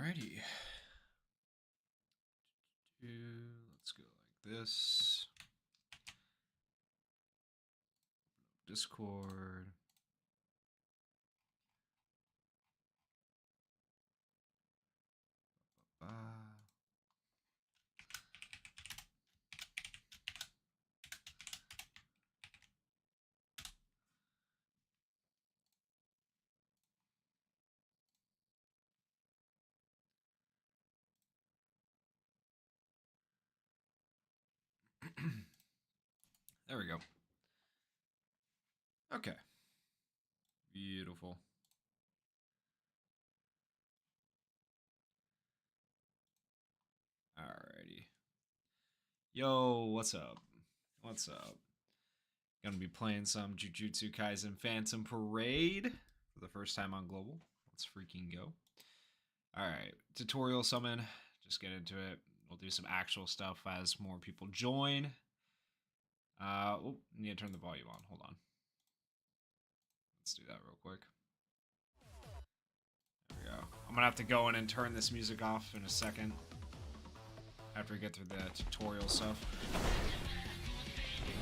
Alrighty. Let's go like this. Discord. There we go. Okay. Beautiful. Alrighty. Yo, what's up? What's up? Gonna be playing some Jujutsu Kaisen Phantom Parade for the first time on Global. Let's freaking go. Alright, tutorial summon. Just get into it. We'll do some actual stuff as more people join. Oh, need to turn the volume on. Hold on. Let's do that real quick. There we go. I'm gonna have to go in and turn this music off in a second after we get through the tutorial stuff.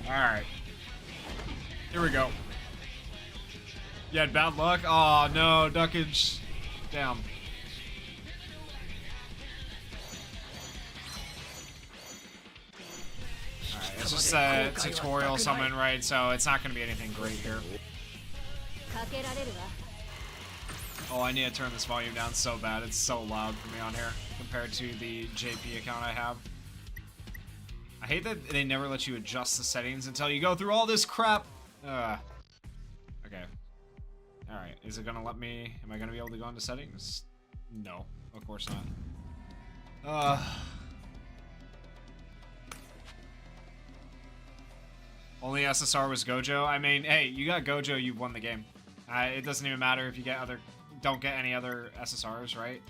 Alright. Here we go. You had bad luck? Oh no, duckage. Damn. Alright, it's just a tutorial summon, right? So it's not going to be anything great here. Oh, I need to turn this volume down so bad. It's so loud for me on here compared to the JP account I have. I hate that they never let you adjust the settings until you go through all this crap. Okay. Alright, is it going to let me... Am I going to be able to go into settings? No, of course not. Only SSR was Gojo. I mean, hey, you got Gojo, you've won the game. It doesn't even matter if you get don't get any other SSRs, right?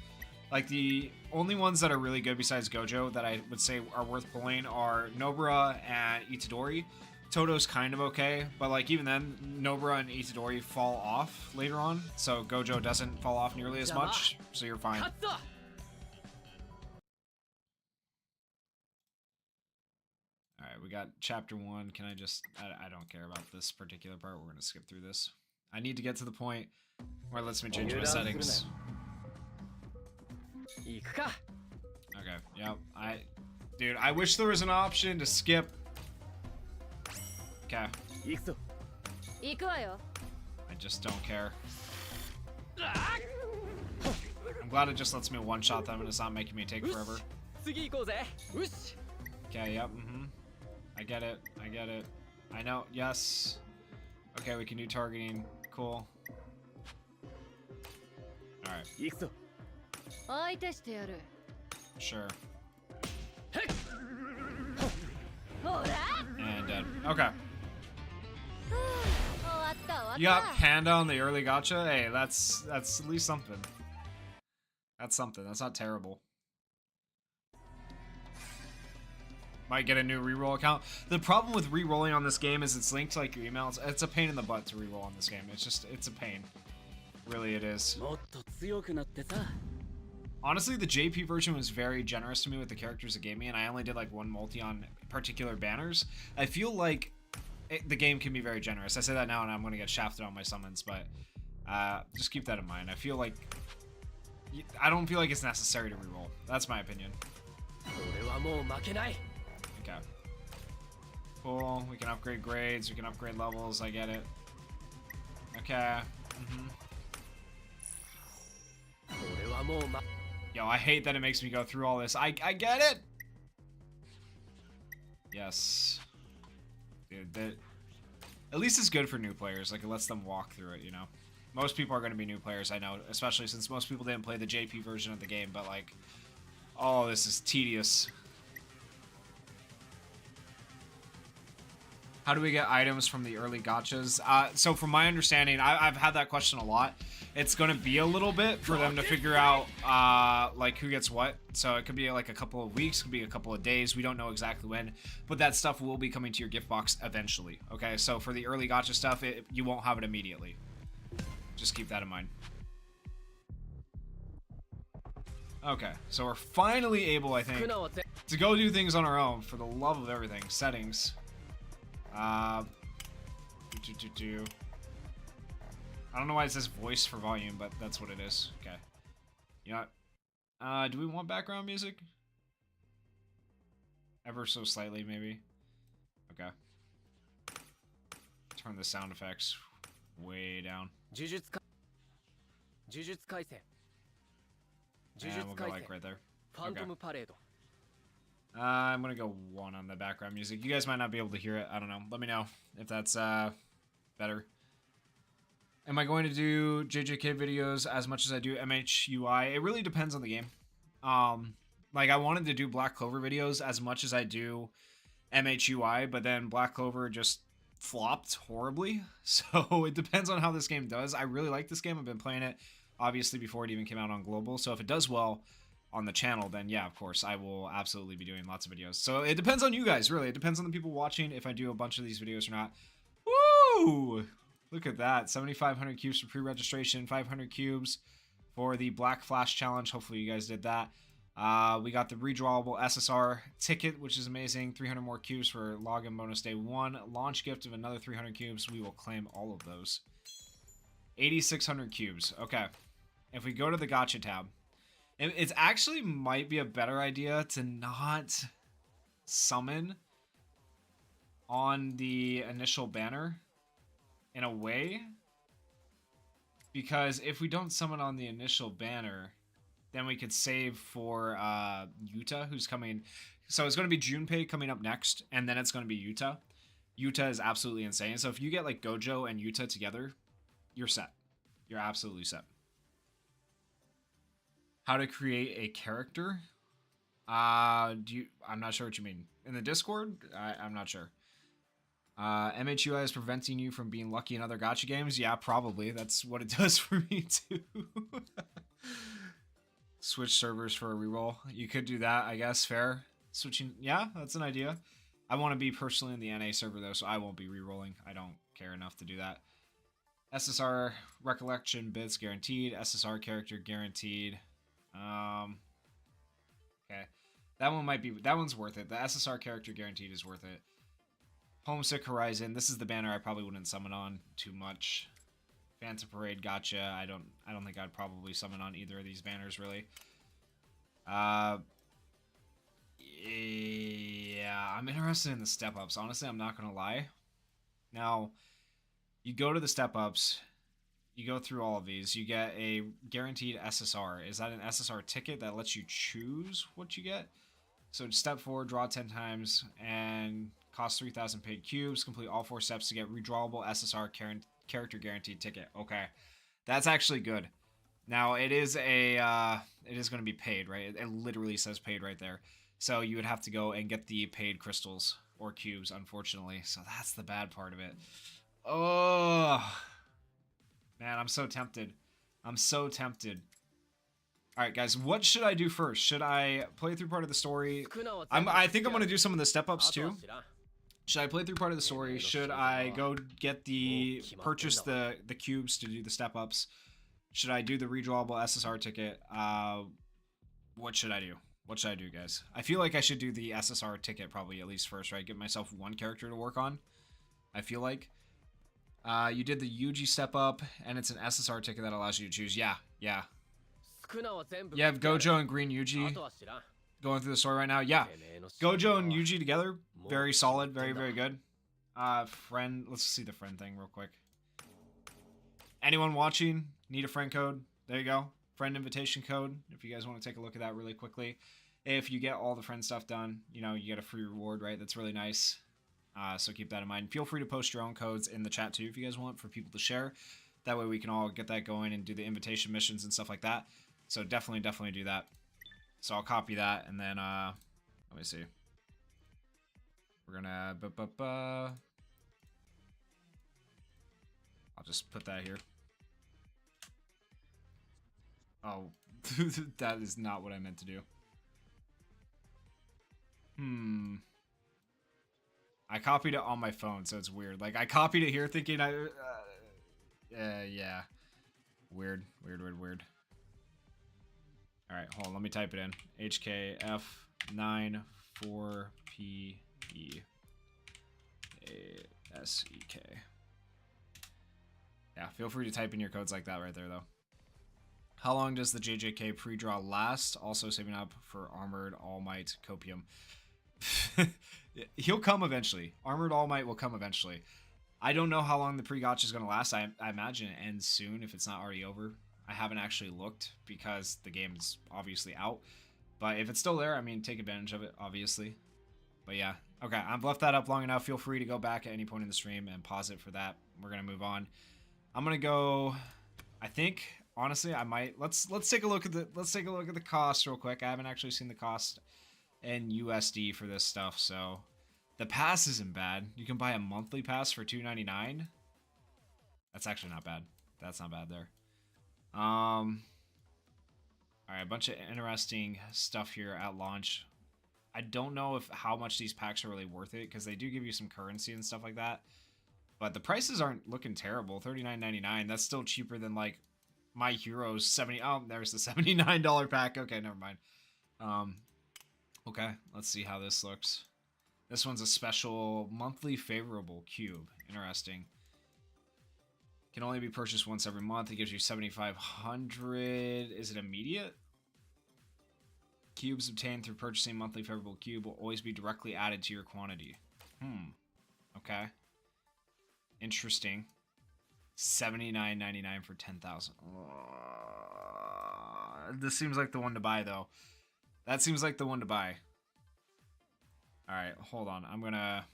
Like, the only ones that are really good besides Gojo that I would say are worth pulling are Nobara and Itadori. Toto's kind of okay, but like even then, Nobara and Itadori fall off later on, so Gojo doesn't fall off nearly as much, so you're fine. Alright, we got chapter 1. Can I just... I don't care about this particular part. We're going to skip through this. I need to get to the point where it lets me change my settings. Okay, yep. Dude, I wish there was an option to skip. Okay. I just don't care. I'm glad it just lets me one-shot them and it's not making me take forever. Okay, yep, I get it, I get it. I know, yes. Okay, we can do targeting. Cool. Alright. Sure. And dead. Okay. You got Panda on the early gacha? Hey, that's at least something. That's something. That's not terrible. Might get a new reroll account. The problem with rerolling on this game is it's linked to like your emails. It's a pain in the butt to reroll on this game. It's a pain. Really, it is. Honestly, the JP version was very generous to me with the characters it gave me, and I only did like one multi on particular banners. I feel like the game can be very generous. I say that now, and I'm going to get shafted on my summons, but just keep that in mind. I don't feel like it's necessary to reroll. That's my opinion. Okay. Cool. We can upgrade grades. We can upgrade levels. I get it. Okay. Yo, I hate that it makes me go through all this. I get it! Yes. Dude, at least it's good for new players. Like, it lets them walk through it, you know? Most people are going to be new players, I know. Especially since most people didn't play the JP version of the game. But, like, oh, this is tedious. How do we get items from the early gachas? So from my understanding, I've had that question a lot. It's going to be a little bit for them to figure out like who gets what. So it could be like a couple of weeks, could be a couple of days. We don't know exactly when, but that stuff will be coming to your gift box eventually. Okay, so for the early gacha stuff, you won't have it immediately. Just keep that in mind. Okay, so we're finally able, I think, to go do things on our own for the love of everything. Settings. I don't know why it says voice for volume, but that's what it is. Okay. You know what? Do we want background music? Ever so slightly, maybe. Okay. Turn the sound effects way down. Jujutsu Kaisen. Yeah, we'll go like right there. Phantom Parade. I'm gonna go 1 on the background music. You guys might not be able to hear it. I don't know. Let me know if that's better. Am I going to do JJK videos as much as I do MHUI? It really depends on the game. Like I wanted to do Black Clover videos as much as I do MHUI, but then Black Clover just flopped horribly. So it depends on how this game does. I really like this game. I've been playing it obviously before it even came out on global. So if it does well on the channel, then yeah, of course, I will absolutely be doing lots of videos. So it depends on you guys, really. It depends on the people watching if I do a bunch of these videos or not. Woo! Look at that. 7,500 cubes for pre-registration, 500 cubes for the Black Flash Challenge. Hopefully you guys did that. We got the Redrawable SSR ticket, which is amazing. 300 more cubes for login bonus day 1. Launch gift of another 300 cubes. We will claim all of those. 8,600 cubes. Okay. If we go to the Gacha tab, it actually might be a better idea to not summon on the initial banner in a way. Because if we don't summon on the initial banner, then we could save for Yuta, who's coming. So it's going to be Junpei coming up next, and then it's going to be Yuta. Yuta is absolutely insane. So if you get like Gojo and Yuta together, you're set. You're absolutely set. How to create a character? I'm not sure what you mean. In the Discord? I'm not sure. MHUI is preventing you from being lucky in other gacha games? Yeah, probably. That's what it does for me too. Switch servers for a reroll. You could do that, I guess. Fair. Switching. Yeah, that's an idea. I want to be personally in the NA server though, so I won't be rerolling. I don't care enough to do that. SSR recollection bits guaranteed. SSR character guaranteed. Okay. That one's worth it. The SSR character guaranteed is worth it. Homesick Horizon. This is the banner I probably wouldn't summon on too much. Phantom Parade gotcha. I don't think I'd probably summon on either of these banners really. Yeah, I'm interested in the step ups. Honestly, I'm not gonna lie. Now, you go to the step ups, you go through all of these, you get a guaranteed SSR. Is that an SSR ticket that lets you choose what you get? So step 4, draw 10 times, and cost 3,000 paid cubes. Complete all 4 steps to get redrawable SSR character guaranteed ticket. Okay, that's actually good. Now it is going to be paid, right? It literally says paid right there. So you would have to go and get the paid crystals or cubes, unfortunately. So that's the bad part of it. Oh man, I'm so tempted. I'm so tempted. All right, guys, what should I do first? Should I play through part of the story? I think I'm going to do some of the step-ups too. Should I play through part of the story? Should I go get purchase the cubes to do the step-ups? Should I do the redrawable SSR ticket? What should I do? What should I do, guys? I feel like I should do the SSR ticket probably at least first, right? Give myself one character to work on. I feel like. You did the Yuji step-up, and it's an SSR ticket that allows you to choose. Yeah. You have Gojo and Green Yuji going through the story right now. Yeah. Gojo and Yuji together. Very solid. Very, very good. Friend. Let's see the friend thing real quick. Anyone watching? Need a friend code? There you go. Friend invitation code. If you guys want to take a look at that really quickly. If you get all the friend stuff done, you know, you get a free reward, right? That's really nice. So keep that in mind. Feel free to post your own codes in the chat too if you guys want for people to share. That way we can all get that going and do the invitation missions and stuff like that. So definitely do that. So I'll copy that and then let me see. We're gonna I'll just put that here. Oh, that is not what I meant to do. I copied it on my phone, so it's weird. Like, I copied it here thinking yeah. Weird. All right, hold on. Let me type it in. HKF94PEASEK. Yeah, feel free to type in your codes like that right there, though. How long does the JJK pre-draw last? Also saving up for Armored All Might Copium. He'll come eventually. Armored All Might will come eventually. I don't know how long the pre-gotcha is going to last. I imagine it ends soon if it's not already over. I haven't actually looked because the game is obviously out. But if it's still there, I mean, take advantage of it, obviously. But yeah. Okay, I've left that up long enough. Feel free to go back at any point in the stream and pause it for that. We're going to move on. I'm going to go... I think, honestly, I might... Let's take a look at the cost real quick. I haven't actually seen the cost in USD for this stuff, so... The pass isn't bad. You can buy a monthly pass for $2.99. That's actually not bad. That's not bad there. All right, a bunch of interesting stuff here at launch. I don't know if how much these packs are really worth it because they do give you some currency and stuff like that. But the prices aren't looking terrible. $39.99. That's still cheaper than like My Hero's 70. Oh, there's the $79 pack. Okay, never mind. Okay, let's see how this looks. This one's a special monthly favorable cube. Interesting. Can only be purchased once every month. It gives you 7,500. Is it immediate? Cubes obtained through purchasing monthly favorable cube will always be directly added to your quantity. Okay. Interesting. $79.99 for 10,000. This seems like the one to buy, though. That seems like the one to buy. Alright, hold on. I'm gonna...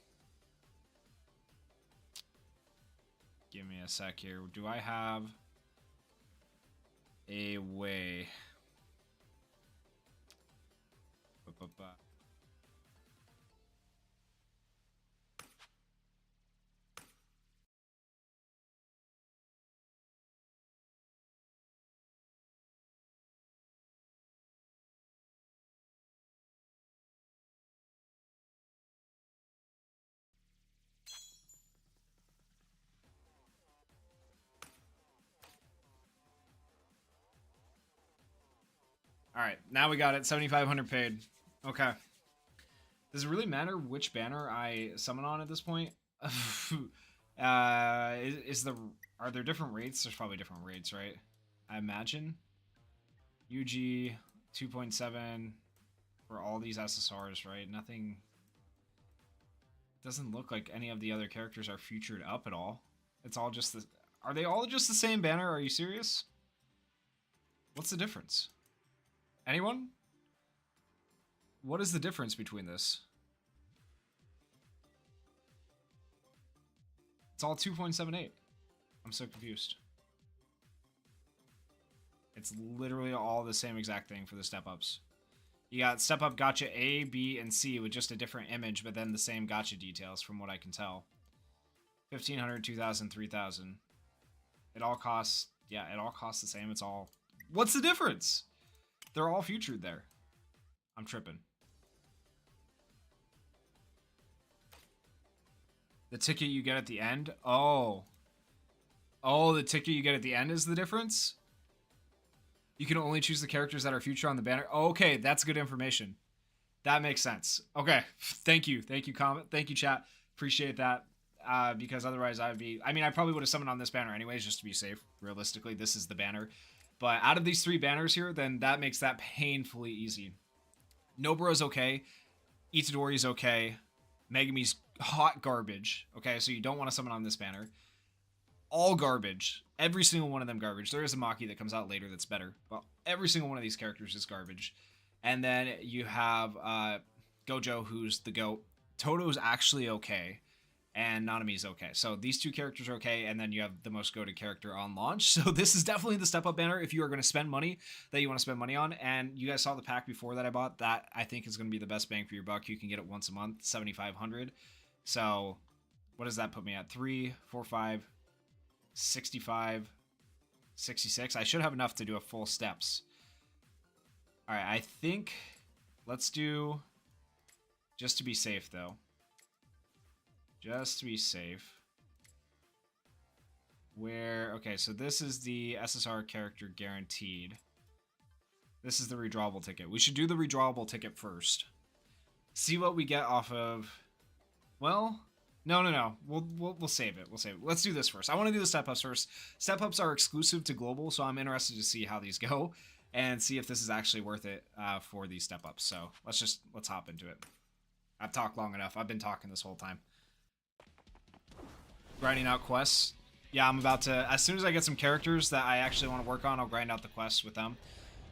Give me a sec here. Do I have a way... Alright, now we got it. 7,500 paid. Okay. Does it really matter which banner I summon on at this point? Are there different rates? There's probably different rates, right? I imagine. UG 2.7 for all these SSRs, right? Nothing... Doesn't look like any of the other characters are featured up at all. It's all just the... Are they all just the same banner? Are you serious? What's the difference? Anyone? What is the difference between this? It's all 2.78. I'm so confused. It's literally all the same exact thing for the step-ups. You got step-up gacha A, B, and C with just a different image, but then the same gacha details from what I can tell. 1,500, 2,000, 3,000. It all costs... Yeah, it all costs the same. It's all... What's the difference? They're all featured there. I'm tripping. The ticket you get at the end? Oh. Oh, the ticket you get at the end is the difference? You can only choose the characters that are featured on the banner. Oh, okay, that's good information. That makes sense. Okay, thank you. Thank you, comment. Thank you, chat. Appreciate that. Because otherwise I'd be... I mean, I probably would have summoned on this banner anyways, just to be safe. Realistically, this is the banner. But out of these three banners here, then that makes that painfully easy. Nobura's okay. Itadori's okay. Megami's hot garbage. Okay, so you don't want to summon on this banner. All garbage. Every single one of them garbage. There is a Maki that comes out later that's better. But every single one of these characters is garbage. And then you have Gojo, who's the GOAT. Toto's actually okay. And Nanami's okay. So these two characters are okay, and then you have the most goated character on launch. So this is definitely the step-up banner if you are going to spend money that you want to spend money on. And you guys saw the pack before that I bought. That, I think, is going to be the best bang for your buck. You can get it once a month, 7,500. So what does that put me at? 3, 4, 5, 65, 66. I should have enough to do a full steps. All right, I think let's do, just to be safe, though. Just to be safe. Where, okay, so this is the SSR character guaranteed. This is the redrawable ticket. We should do the redrawable ticket first. See what we get off of... Well, no. We'll save it. We'll save it. Let's do this first. I want to do the step-ups first. Step-ups are exclusive to global, so I'm interested to see how these go and see if this is actually worth it for these step-ups. So let's hop into it. I've talked long enough. I've been talking this whole time. Grinding out quests. Yeah, I'm about to... As soon as I get some characters that I actually want to work on, I'll grind out the quests with them.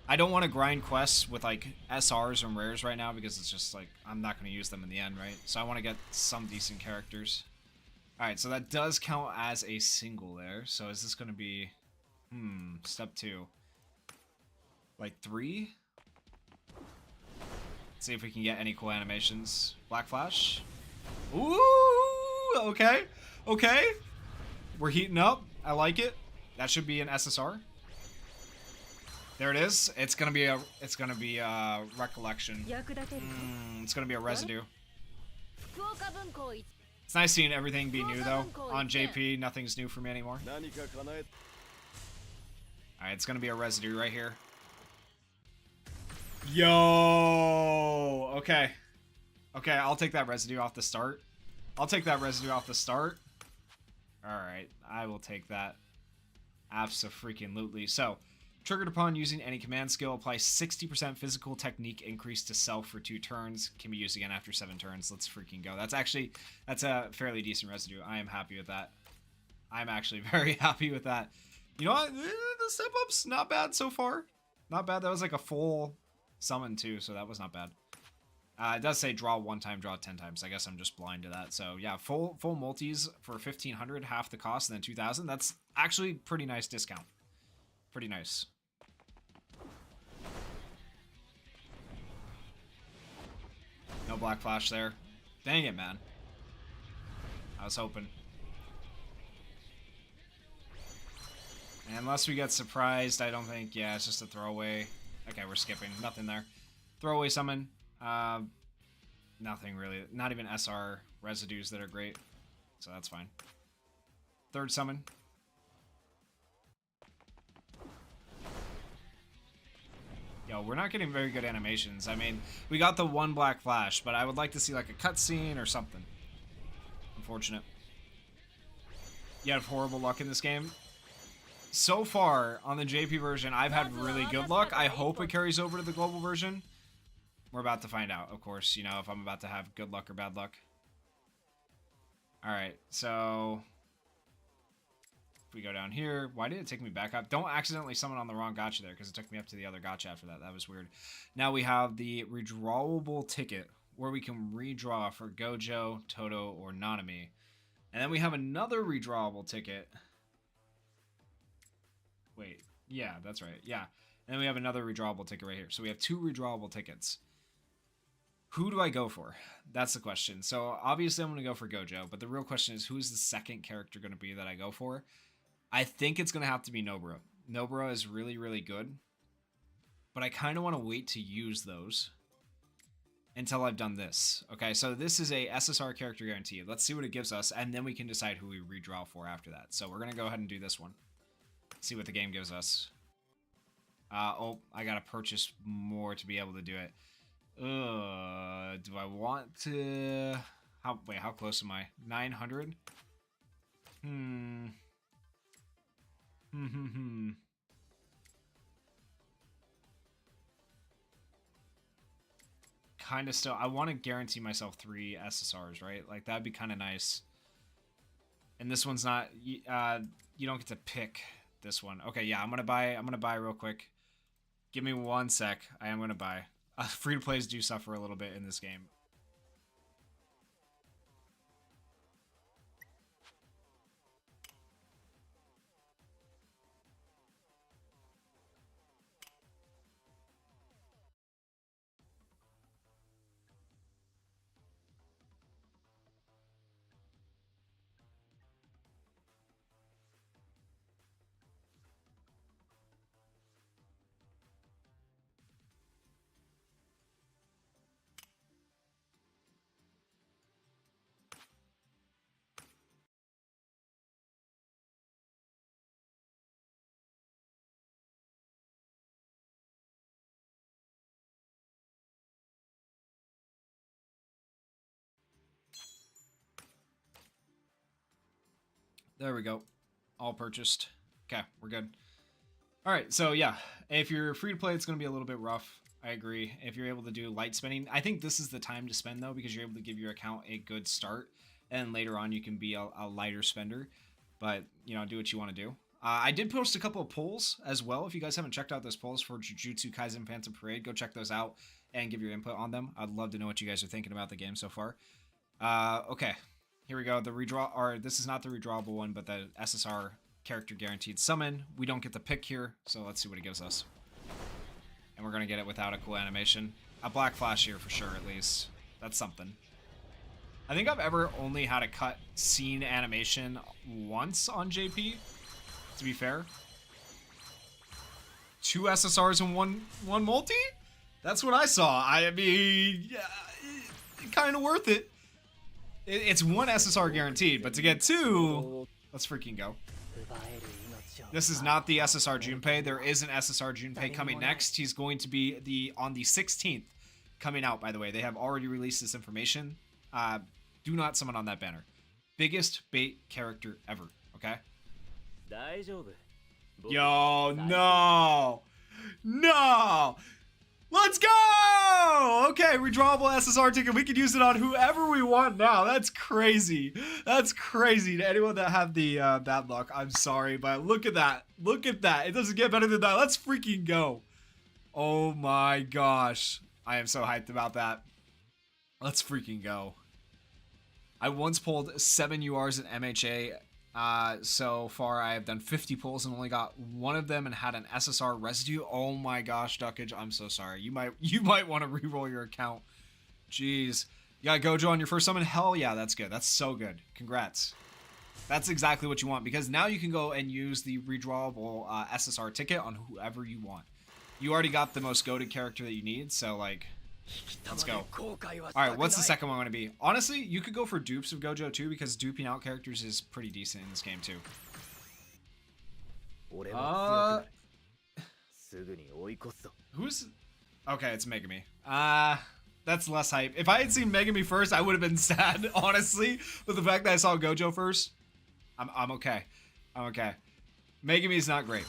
I don't want to grind quests with, like, SRs and rares right now because it's just, like, I'm not going to use them in the end, right? So I want to get some decent characters. Alright, so that does count as a single there. So is this going to be... step 2. Like 3? Let's see if we can get any cool animations. Black Flash. Ooh! Okay. Okay. We're heating up. I like it. That should be an SSR. There it is. It's gonna be a recollection. It's gonna be a residue. It's nice seeing everything be new though. On JP, nothing's new for me anymore. Alright, it's gonna be a residue right here. Yo! Okay. Okay, I'll take that residue off the start. Alright, I will take that. Abso-freaking-lutely. So, triggered upon using any command skill, apply 60% physical technique increase to self for 2 turns. Can be used again after 7 turns. Let's freaking go. That's a fairly decent residue. I am happy with that. I'm actually very happy with that. You know what? The step-up's not bad so far. Not bad. That was like a full summon too, so that was not bad. It does say draw 1 time, draw 10 times. I guess I'm just blind to that. So yeah, full multis for 1,500, half the cost, and then 2,000. That's actually pretty nice discount. Pretty nice. No Black Flash there. Dang it, man. I was hoping. And unless we get surprised, I don't think... Yeah, it's just a throwaway. Okay, we're skipping. Nothing there. Throwaway summon. Nothing really. Not even SR residues that are great. So that's fine. Third summon. Yo, we're not getting very good animations. I mean, we got the 1 Black Flash, but I would like to see like a cutscene or something. Unfortunate. You have horrible luck in this game. So far, on the JP version, I've had really good luck. I hope it carries over to the global version. We're about to find out, of course, you know, if I'm about to have good luck or bad luck. Alright, so... If we go down here, why did it take me back up? Don't accidentally summon on the wrong gacha there, because it took me up to the other gacha after that. That was weird. Now we have the redrawable ticket, where we can redraw for Gojo, Toto, or Nanami. And then we have another redrawable ticket. Wait, yeah, that's right, yeah. And then we have another redrawable ticket right here. So we have 2 redrawable tickets. Who do I go for? That's the question. So obviously I'm going to go for Gojo, but the real question is who's the second character going to be that I go for? I think it's going to have to be Nobara. Nobara is really, really good, but I kind of want to wait to use those until I've done this. Okay, so this is a SSR character guarantee. Let's see what it gives us, and then we can decide who we redraw for after that. So we're going to go ahead and do this one. See what the game gives us. Oh, I got to purchase more to be able to do it. Do I want to... Wait, how close am I? 900? Kind of still... I want to guarantee myself 3 SSRs, right? Like, that'd be kind of nice. And this one's not... you don't get to pick this one. Okay, yeah, I'm gonna buy real quick. Give me 1 sec. I am gonna buy. Free-to-plays do suffer a little bit in this game. There we go. All purchased. Okay, we're good. All right, so yeah, if you're free to play, it's going to be a little bit rough. I agree. If you're able to do light spending, I think this is the time to spend though, because you're able to give your account a good start, and later on you can be a lighter spender. But you know, do what you want to do. I did post a couple of polls as well. If you guys haven't checked out those polls for Jujutsu Kaisen Phantom Parade, go check those out and give your input on them. I'd love to know what you guys are thinking about the game so far. Okay, here we go. The redraw, or this is not the redrawable one, but the SSR character guaranteed summon. We don't get the pick here, so let's see what it gives us. And we're gonna get it without a cool animation. A black flash here for sure, at least. That's something. I think I've ever only had a cut scene animation once on JP, to be fair. 2 SSRs and one multi? That's what I saw. I mean, yeah, kind of worth it. It's 1 SSR guaranteed, but to get 2, let's freaking go. This is not the SSR Junpei. There is an SSR Junpei coming next. He's going to be on the 16th coming out, by the way. They have already released this information. Do not summon on that banner. Biggest bait character ever, okay? Yo, no! No! Let's go! Okay, redrawable SSR ticket. We can use it on whoever we want now. That's crazy. That's crazy. To anyone that have the bad luck, I'm sorry, but look at that. Look at that. It doesn't get better than that. Let's freaking go. Oh my gosh. I am so hyped about that. Let's freaking go. I once pulled 7 URs at MHA. So far I have done 50 pulls and only got 1 of them and had an SSR residue. Oh my gosh, Duckage, I'm so sorry. You might want to reroll your account. Jeez. You got Gojo on your first summon? Hell yeah, that's good. That's so good. Congrats. That's exactly what you want, because now you can go and use the redrawable SSR ticket on whoever you want. You already got the most goated character that you need, so like, let's go. Alright, what's the second one going to be? Honestly, you could go for dupes of Gojo too, because duping out characters is pretty decent in this game too. Who's... Okay, it's Megami. That's less hype. If I had seen Megami first, I would have been sad, honestly. But the fact that I saw Gojo first, I'm okay. I'm okay. Megami's not great.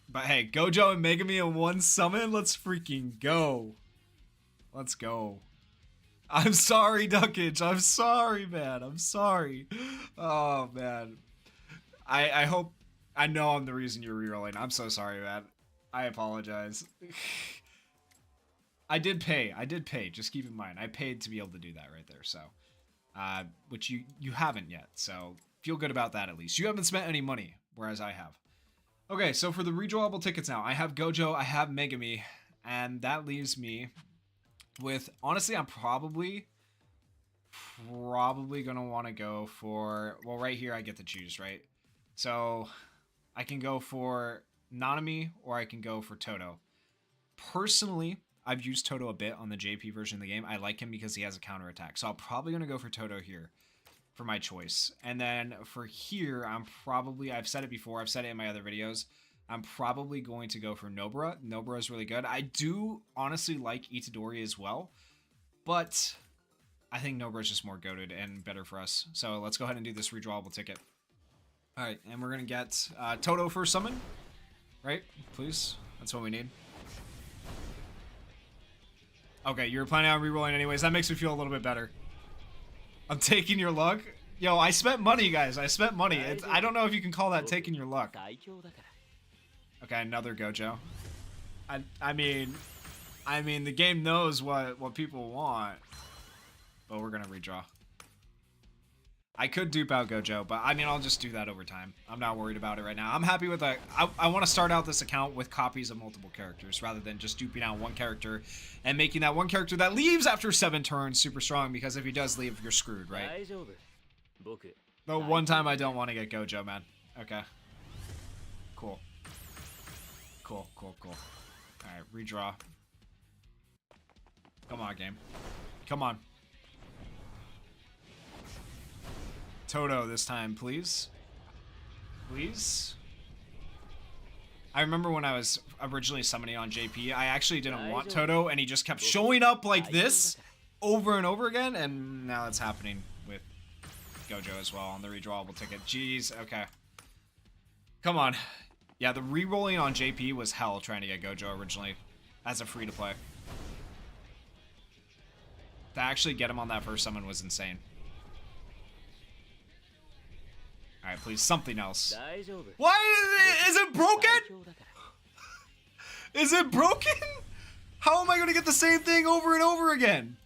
But hey, Gojo and Megami in 1 summon? Let's freaking go. Let's go. I'm sorry, Duckage. I'm sorry, man. I'm sorry. Oh, man. I hope... I know I'm the reason you're rerolling. I'm so sorry, man. I apologize. I did pay. I did pay. Just keep in mind. I paid to be able to do that right there, so... which you haven't yet, so feel good about that at least. You haven't spent any money, whereas I have. Okay, so for the redrawable tickets now, I have Gojo, I have Megami, and that leaves me with, honestly, I'm probably gonna want to go for, well, right here I get to choose, right? So I can go for Nanami or I can go for Toto. Personally, I've used Toto a bit on the JP version of the game. I like him because he has a counterattack, so I'm probably gonna go for Toto here for my choice. And then for here, I've said it before, I've said it in my other videos, I'm probably going to go for Nobara. Nobara is really good. I do honestly like Itadori as well, but I think Nobara is just more goated and better for us. So let's go ahead and do this redrawable ticket. All right, and we're gonna get Toto for summon, right? Please, that's what we need. Okay, you were planning on rerolling anyways. That makes me feel a little bit better. I'm taking your luck. Yo, I spent money, guys. I spent money. I don't know if you can call that taking your luck. Okay, another Gojo. I mean, the game knows what people want, but we're gonna redraw. I could dupe out Gojo, but I mean, I'll just do that over time. I'm not worried about it right now. I'm happy with that. I want to start out this account with copies of multiple characters rather than just duping out 1 character and making that 1 character that leaves after 7 turns super strong, because if he does leave, you're screwed, right? The one time I don't want to get Gojo, man. Okay. Cool. Cool. Alright, redraw. Come on, game. Come on. Toto this time, please. Please. I remember when I was originally summoning on JP, I actually didn't want Toto, and he just kept showing up like this over and over again, and now it's happening with Gojo as well on the redrawable ticket. Jeez, okay. Come on. Yeah, the re-rolling on JP was hell trying to get Gojo originally as a free-to-play. To actually get him on that first summon was insane. Alright, please, something else. Why is it broken? Is it broken? How am I going to get the same thing over and over again?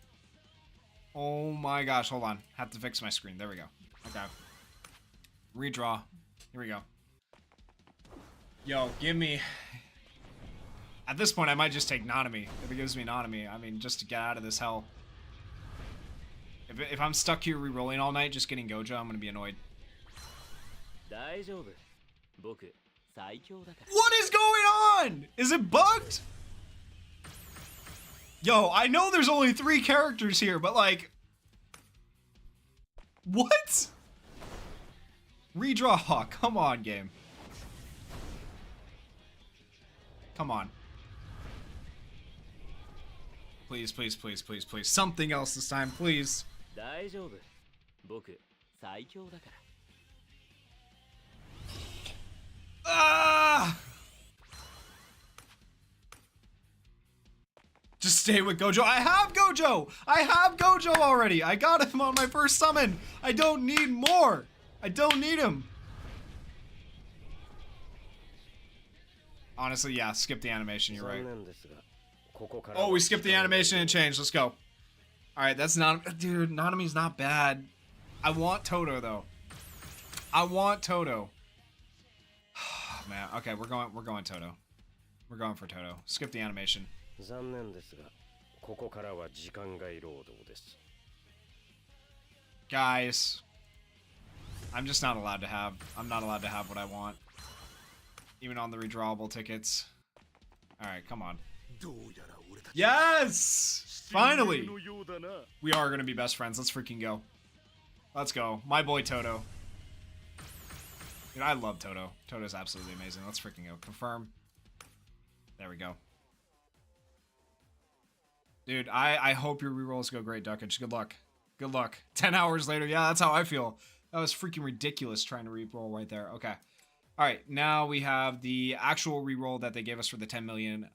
Oh my gosh, hold on. Have to fix my screen. There we go. Okay. Redraw. Here we go. Yo, give me... At this point, I might just take Nanami. If it gives me Nanami, I mean, just to get out of this hell. If I'm stuck here re-rolling all night just getting Gojo, I'm going to be annoyed. What is going on? Is it bugged? Yo, I know there's only 3 characters here, but like... What? Redraw. Come on, game. Come on. Please, please, please, please, please. Something else this time, please. Ah! Just stay with Gojo. I have Gojo! I have Gojo already! I got him on my first summon! I don't need more! I don't need him! Honestly, yeah, skip the animation, you're right. Oh, we skipped the animation and changed. Let's go. Alright, that's not... Dude, Nanami's not bad. I want Toto, though. I want Toto. Man, okay, we're going Toto. We're going for Toto. Skip the animation. Guys, I'm just not allowed to have. I'm not allowed to have what I want, even on the redrawable tickets. All right, come on. Yes, finally, we are gonna be best friends. Let's freaking go. Let's go, my boy Toto. Dude, I love Toto. Toto's absolutely amazing. Let's freaking go. Confirm. There we go. Dude, I hope your rerolls go great, Duckage. Good luck. Good luck. 10 hours later. Yeah, that's how I feel. That was freaking ridiculous trying to reroll right there. Okay. All right. Now we have the actual reroll that they gave us for the 10 million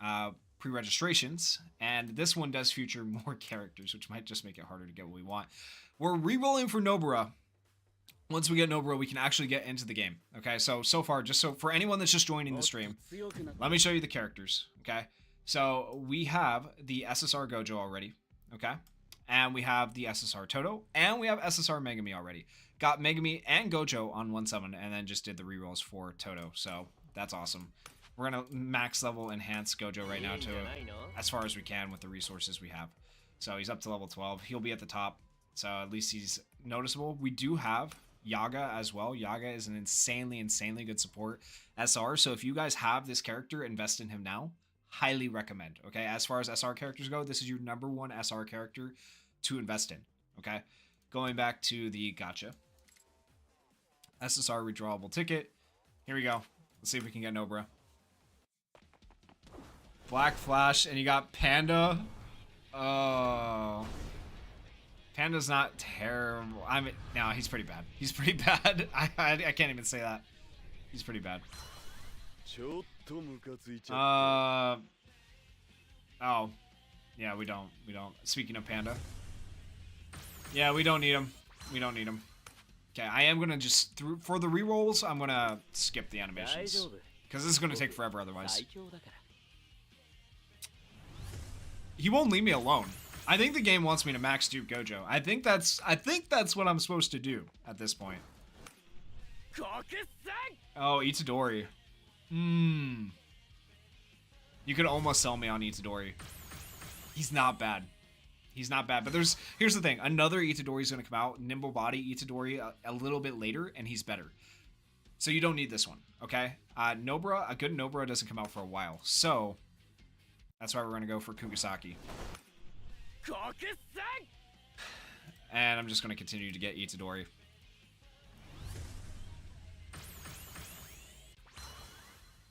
pre-registrations. And this one does feature more characters, which might just make it harder to get what we want. We're rerolling for Nobara. Once we get Nobara, we can actually get into the game. Okay, so far, just so for anyone that's just joining the stream, let me show you the characters. Okay, so we have the SSR Gojo already. Okay, and we have the SSR Toto, and we have SSR Megami already. Got Megami and Gojo on 1-7, and then just did the rerolls for Toto. So that's awesome. We're gonna max level enhance Gojo right now too, as far as we can with the resources we have. So he's up to level 12. He'll be at the top. So at least he's noticeable. We do have Yaga as well. Yaga is an insanely good support SR. So if you guys have this character, invest in him now. Highly recommend. Okay, as far as SR characters go, this is your #1 SR character to invest in. Okay, going back to the gacha. SSR redrawable ticket. Here we go. Let's see if we can get Nobara. Black Flash, and you got Panda. Oh. Panda's not terrible. I mean, no, he's pretty bad. He's pretty bad. I can't even say that. He's pretty bad. Oh. Yeah, we don't. Speaking of Panda. Yeah, we don't need him. We don't need him. Okay, I am gonna just, for the rerolls, I'm gonna skip the animations. Because this is gonna take forever otherwise. He won't leave me alone. I think the game wants me to max dupe Gojo. I think that's what I'm supposed to do at this point. Oh, Itadori. You could almost sell me on Itadori. He's not bad. He's not bad. But here's the thing. Another Itadori is going to come out. Nimble Body Itadori a little bit later, and he's better. So you don't need this one, okay? Nobara, a good Nobara doesn't come out for a while. So that's why we're going to go for Kugisaki. And I'm just going to continue to get Itadori.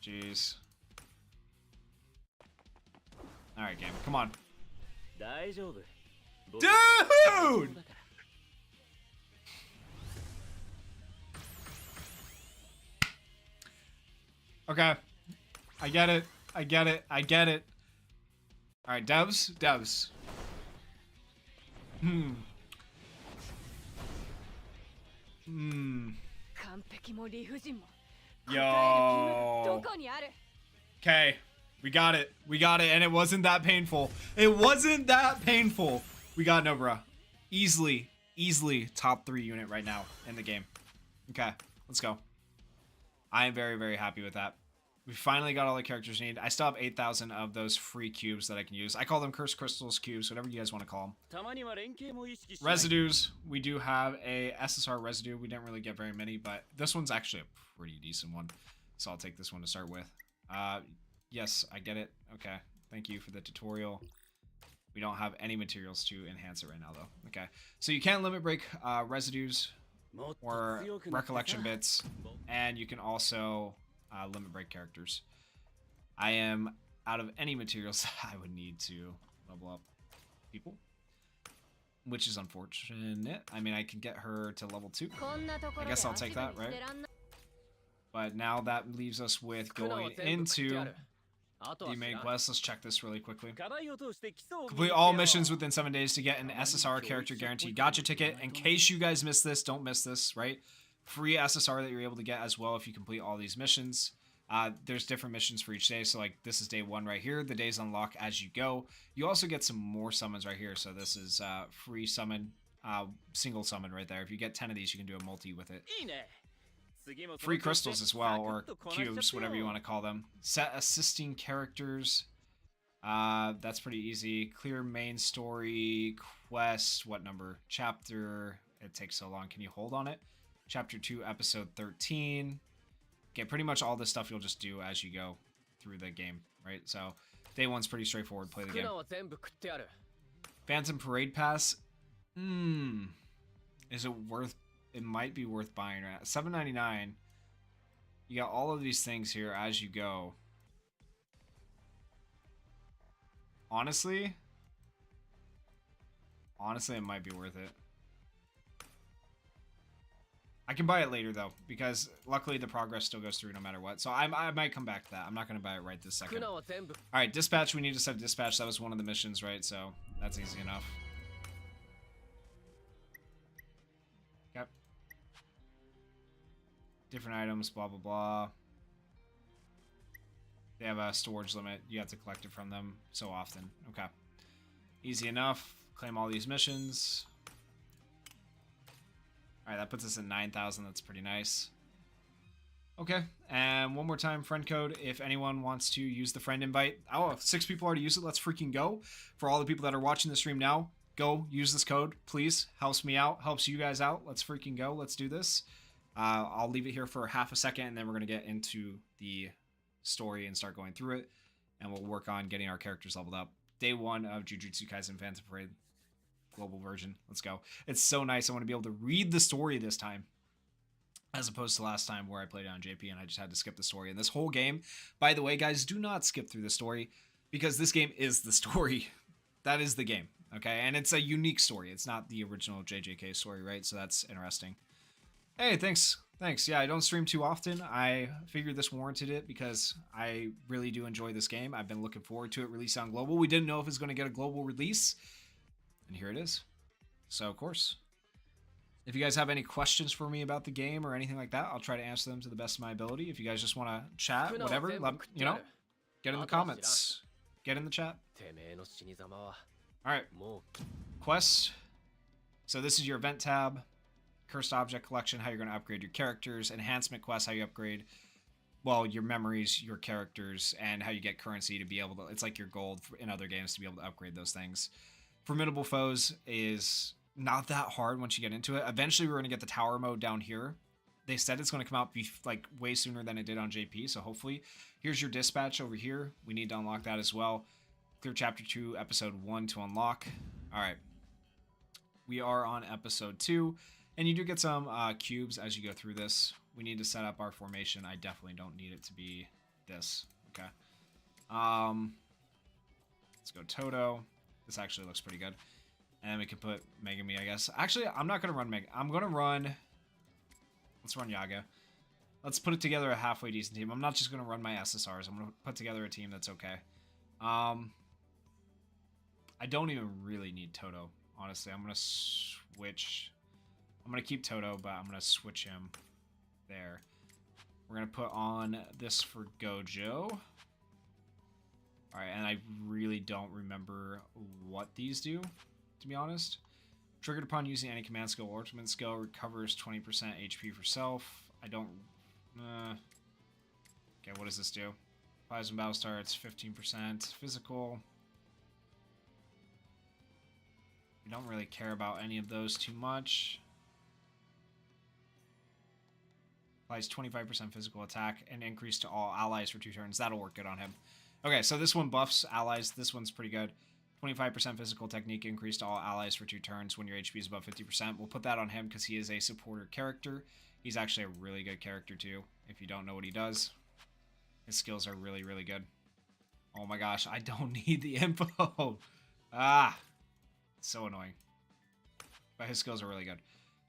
Jeez. Alright, game. Come on. Dude! Okay. I get it. I get it. I get it. Alright, devs. Devs. Hmm. 完璧も理不尽も Yo. どこにある Okay. We got it. We got it. And it wasn't that painful. It wasn't that painful. We got Nobra. Easily top 3 unit right now in the game. Okay. Let's go. I am very, very happy with that. We finally got all the characters we need. I still have 8,000 of those free cubes that I can use. I call them Cursed Crystals cubes, whatever you guys want to call them. Residues. We do have a SSR residue. We didn't really get very many, but this one's actually a pretty decent one. So I'll take this one to start with. Yes, I get it. Okay. Thank you for the tutorial. We don't have any materials to enhance it right now, though. Okay. So you can limit break residues or recollection bits, and you can also limit break characters. I am out of any materials that I would need to level up people, which is unfortunate. I mean, I can get her to level 2. I guess I'll take that, right? But now that leaves us with going into the main quest. Let's check this really quickly. Complete all missions within 7 days to get an SSR character guaranteed gacha ticket. In case you guys missed this, don't miss this, right? Free SSR that you're able to get as well if you complete all these missions. There's different missions for each day. So like this is day 1 right here. The days unlock as you go. You also get some more summons right here. So this is free summon, single summon right there. If you get 10 of these, you can do a multi with it. Free crystals as well, or cubes, whatever you want to call them. Set assisting characters. That's pretty easy. Clear main story, quest, what number? Chapter. It takes so long. Can you hold on it? Chapter 2, episode 13. Okay, pretty much all this stuff you'll just do as you go through the game, right? So, day 1's pretty straightforward. Play the game. Phantom Parade Pass. Is it worth... It might be worth buying right now. $7.99. You got all of these things here as you go. Honestly, it might be worth it. I can buy it later though, because luckily the progress still goes through no matter what. So I might come back to that. I'm not going to buy it right this second. All right, dispatch. We need to set dispatch. That was one of the missions, right? So that's easy enough. Yep. Different items, blah, blah, blah. They have a storage limit. You have to collect it from them so often. Okay. Easy enough. Claim all these missions. Alright, that puts us at 9,000. That's pretty nice. Okay, and one more time, friend code. If anyone wants to use the friend invite. Oh, 6 people already use it. Let's freaking go. For all the people that are watching the stream now, go use this code, please. Helps me out. Helps you guys out. Let's freaking go. Let's do this. I'll leave it here for half a second, and then we're going to get into the story and start going through it. And we'll work on getting our characters leveled up. Day 1 of Jujutsu Kaisen Phantom Parade. Global version. Let's go. It's so nice. I want to be able to read the story this time, as opposed to last time where I played it on JP and I just had to skip the story. And this whole game, by the way, guys, do not skip through the story, because this game is the story. That is the game, okay? And it's a unique story. It's not the original JJK story, right? So that's interesting. Hey, thanks. Thanks. Yeah, I don't stream too often. I figured this warranted it because I really do enjoy this game. I've been looking forward to it releasing on global. We didn't know if it's going to get a global release, and here it is. So, of course, if you guys have any questions for me about the game or anything like that, I'll try to answer them to the best of my ability. If you guys just want to chat, whatever, you know, get in the comments. Get in the chat. Alright. Quests. So this is your event tab. Cursed object collection, how you're going to upgrade your characters. Enhancement quests, how you upgrade, well, your memories, your characters, and how you get currency to be able to, it's like your gold in other games to be able to upgrade those things. Formidable foes is not that hard once you get into it. Eventually we're going to get the tower mode down here. They said it's going to come out like way sooner than it did on JP, so hopefully. Here's your dispatch over here. We need to unlock that as well. Clear chapter 2, episode 1 to unlock. Alright. We are on episode 2. And you do get some cubes as you go through this. We need to set up our formation. I definitely don't need it to be this. Okay. Let's go Toto. This actually looks pretty good. And we can put Megami, I guess. Actually, I'm not going to run Meg. I'm going to run... Let's run Yaga. Let's put it together a halfway decent team. I'm not just going to run my SSRs. I'm going to put together a team that's okay. I don't even really need Toto, honestly. I'm going to switch. I'm going to keep Toto, but I'm going to switch him there. We're going to put on this for Gojo. Alright, and I really don't remember what these do, to be honest. Triggered upon using any command skill or ultimate skill, recovers 20% HP for self. I don't... okay, what does this do? Applies when battle starts, 15% physical. We don't really care about any of those too much. Applies 25% physical attack and increase to all allies for 2 turns. That'll work good on him. Okay, so this one buffs allies. This one's pretty good. 25% physical technique increase to all allies for 2 turns when your HP is above 50%. We'll put that on him because he is a supporter character. He's actually a really good character too, if you don't know what he does. His skills are really, really good. Oh my gosh, I don't need the info. Ah, it's so annoying. But his skills are really good.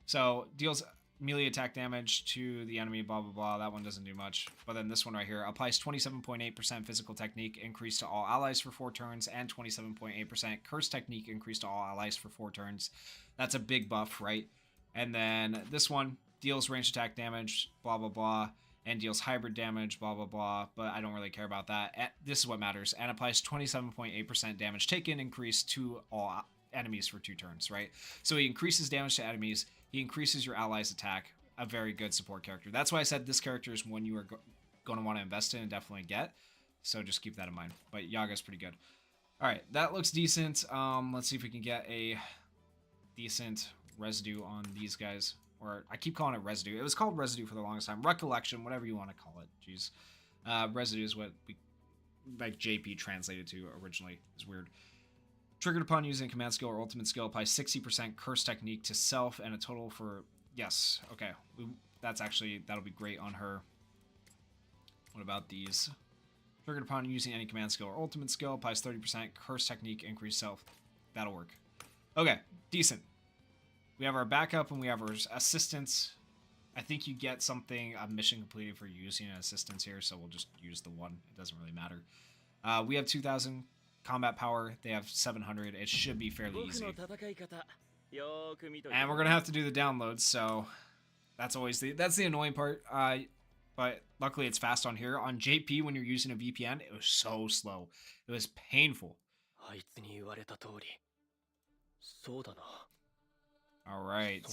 So, deals melee attack damage to the enemy, blah, blah, blah. That one doesn't do much. But then this one right here applies 27.8% physical technique increase to all allies for 4 turns and 27.8% curse technique increase to all allies for 4 turns. That's a big buff, right? And then this one deals range attack damage, blah, blah, blah, and deals hybrid damage, blah, blah, blah. But I don't really care about that. This is what matters. And applies 27.8% damage taken increase to all enemies for 2 turns, right? So he increases damage to enemies. He increases your allies' attack. A very good support character. That's why I said this character is one you are going to want to invest in and definitely get. So just keep that in mind. But Yaga's pretty good. All right, that looks decent. Let's see if we can get a decent residue on these guys. Or I keep calling it residue. It was called residue for the longest time. Recollection, whatever you want to call it. Jeez. Residue is what we, like JP translated to originally. It's weird. Triggered upon using a command skill or ultimate skill, applies 60% curse technique to self and a total for... Yes, okay. That's actually... That'll be great on her. What about these? Triggered upon using any command skill or ultimate skill, applies 30% curse technique, increase self. That'll work. Okay, decent. We have our backup and we have our assistance. I think you get something, a mission completed for using an assistance here, so we'll just use the one. It doesn't really matter. We have 2,000... combat power, they have 700. It should be fairly easy. And we're gonna have to do the downloads, so that's always that's the annoying part. But luckily it's fast on here. On JP, when you're using a VPN, it was so slow. It was painful. All right.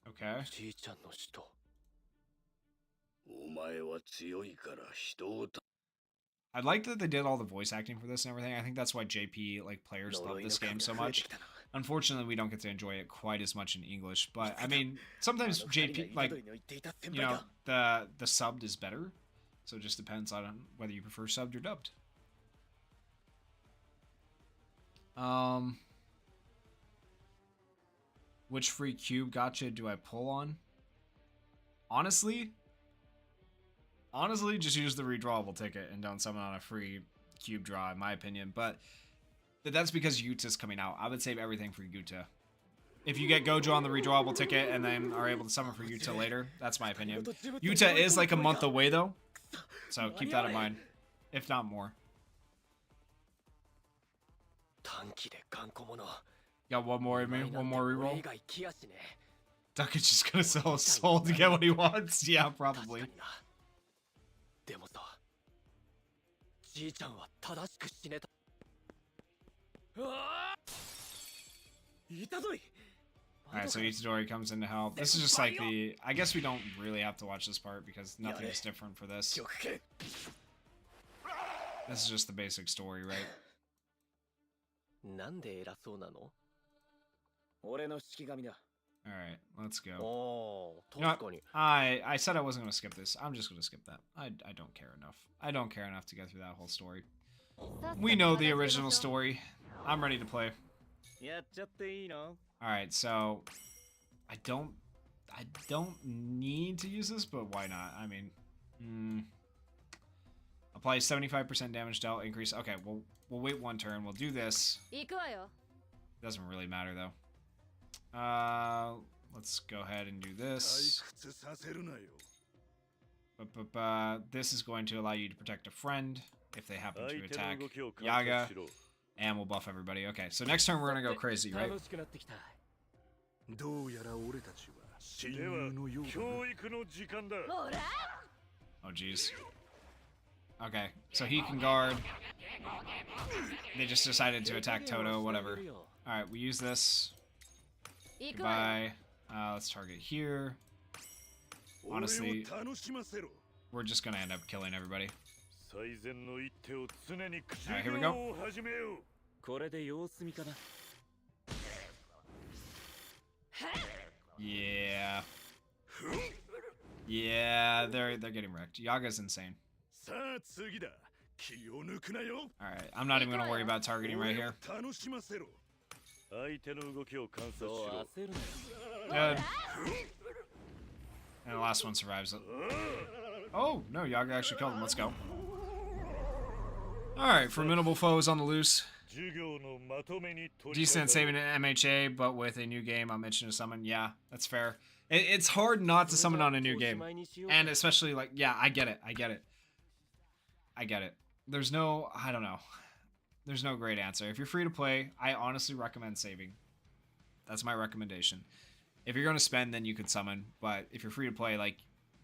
Okay. I like that they did all the voice acting for this and everything. I think that's why JP, like, players love this game so much. Unfortunately, we don't get to enjoy it quite as much in English. But, I mean, sometimes JP, like, you know, the subbed is better. So it just depends on whether you prefer subbed or dubbed. Which free cube gotcha do I pull on? Honestly, just use the redrawable ticket and don't summon on a free cube draw, in my opinion. But that's because Yuta's coming out. I would save everything for Yuta. If you get Gojo on the redrawable ticket and then are able to summon for Yuta later, that's my opinion. Yuta is like a month away, though. So keep that in mind. If not more. Got one more in me? One more reroll? Duck is just gonna sell his soul to get what he wants? Yeah, probably. Alright, so Itadori comes in to help. This is just like the... I guess we don't really have to watch this part because nothing is different for this. This is just the basic story, right? Alright, let's go. You know what? I said I wasn't going to skip this. I'm just going to skip that. I don't care enough. I don't care enough to get through that whole story. We know the original story. I'm ready to play. Alright, so... I don't need to use this, but why not? I mean... Apply 75% damage dealt, increase... Okay, we'll wait one turn. We'll do this. Doesn't really matter, though. let's go ahead and do this. This is going to allow you to protect a friend if they happen to attack Yaga, and we'll buff everybody. Okay, so next turn we're gonna go crazy, right? Oh jeez. Okay, so he can guard. They just decided to attack Toto, whatever. Alright, we use this. Goodbye. Let's target here. Honestly, we're just gonna end up killing everybody. Alright, here we go. Yeah. Yeah, they're getting wrecked. Yaga's insane. Alright, I'm not even gonna worry about targeting right here. Good. And the last one survives it. Oh, no, Yaga actually killed him. Let's go. Alright, formidable foes on the loose. Decent at saving an MHA, but with a new game, I'm itching to summon. Yeah, that's fair. It's hard not to summon on a new game. And especially, like, yeah, I get it. I get it. I get it. There's no, I don't know. There's no great answer. If you're free to play, I honestly recommend saving. That's my recommendation. If you're going to spend, then you could summon. But if you're free to play, like,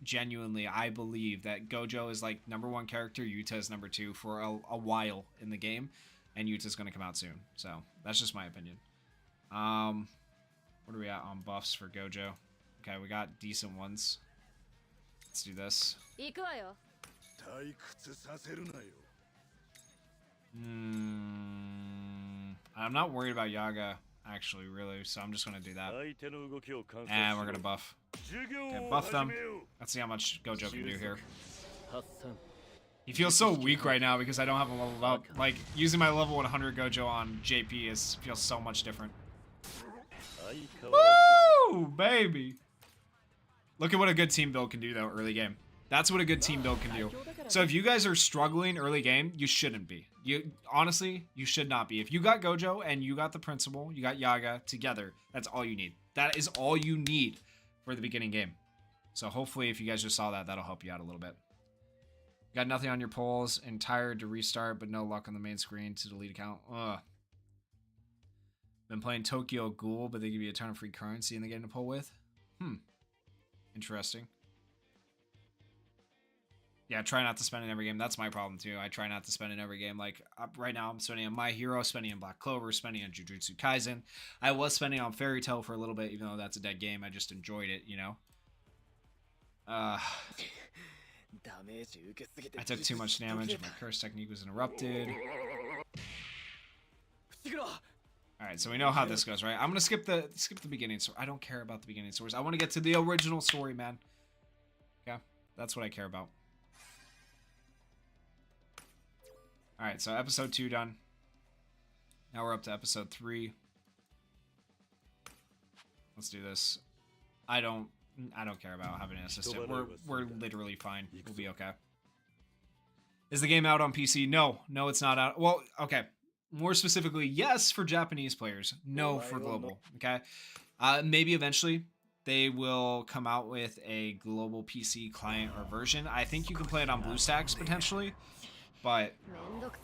genuinely, I believe that Gojo is, like, #1 character, Yuta is #2 for a while in the game. And Yuta's going to come out soon. So, that's just my opinion. What are we at on buffs for Gojo? Okay, we got decent ones. Let's do this. I'm not worried about Yaga, actually, really, so I'm just going to do that. And we're going to buff. Okay, buff them. Let's see how much Gojo can do here. He feels so weak right now because I don't have a level up. Like, using my level 100 Gojo on JP feels so much different. Woo, baby! Look at what a good team build can do, though, early game. That's what a good team build can do. So if you guys are struggling early game, you shouldn't be. Honestly, you should not be. If you got Gojo and you got the Principal, you got Yaga together, that's all you need. That is all you need for the beginning game. So hopefully if you guys just saw that, that'll help you out a little bit. Got nothing on your polls and tired to restart, but no luck on the main screen to delete account. Ugh. Been playing Tokyo Ghoul, but they give you a ton of free currency in the game to pull with. Interesting. Yeah, try not to spend in every game. That's my problem too. I try not to spend in every game. Like right now, I'm spending on My Hero, spending on Black Clover, spending on Jujutsu Kaisen. I was spending on Fairy Tail for a little bit, even though that's a dead game. I just enjoyed it, you know. I took too much damage. My curse technique was interrupted. Alright, so we know how this goes, right? I'm gonna skip the beginning story. I don't care about the beginning stories. I want to get to the original story, man. Okay? That's what I care about. Alright, so episode 2 done. Now we're up to episode 3. Let's do this. I don't care about having an assistant. We're literally fine. We'll be okay. Is the game out on PC? No, it's not out. Well, okay. More specifically, yes for Japanese players. No for global. Okay. Maybe eventually they will come out with a global PC client or version. I think you can play it on BlueStacks potentially, but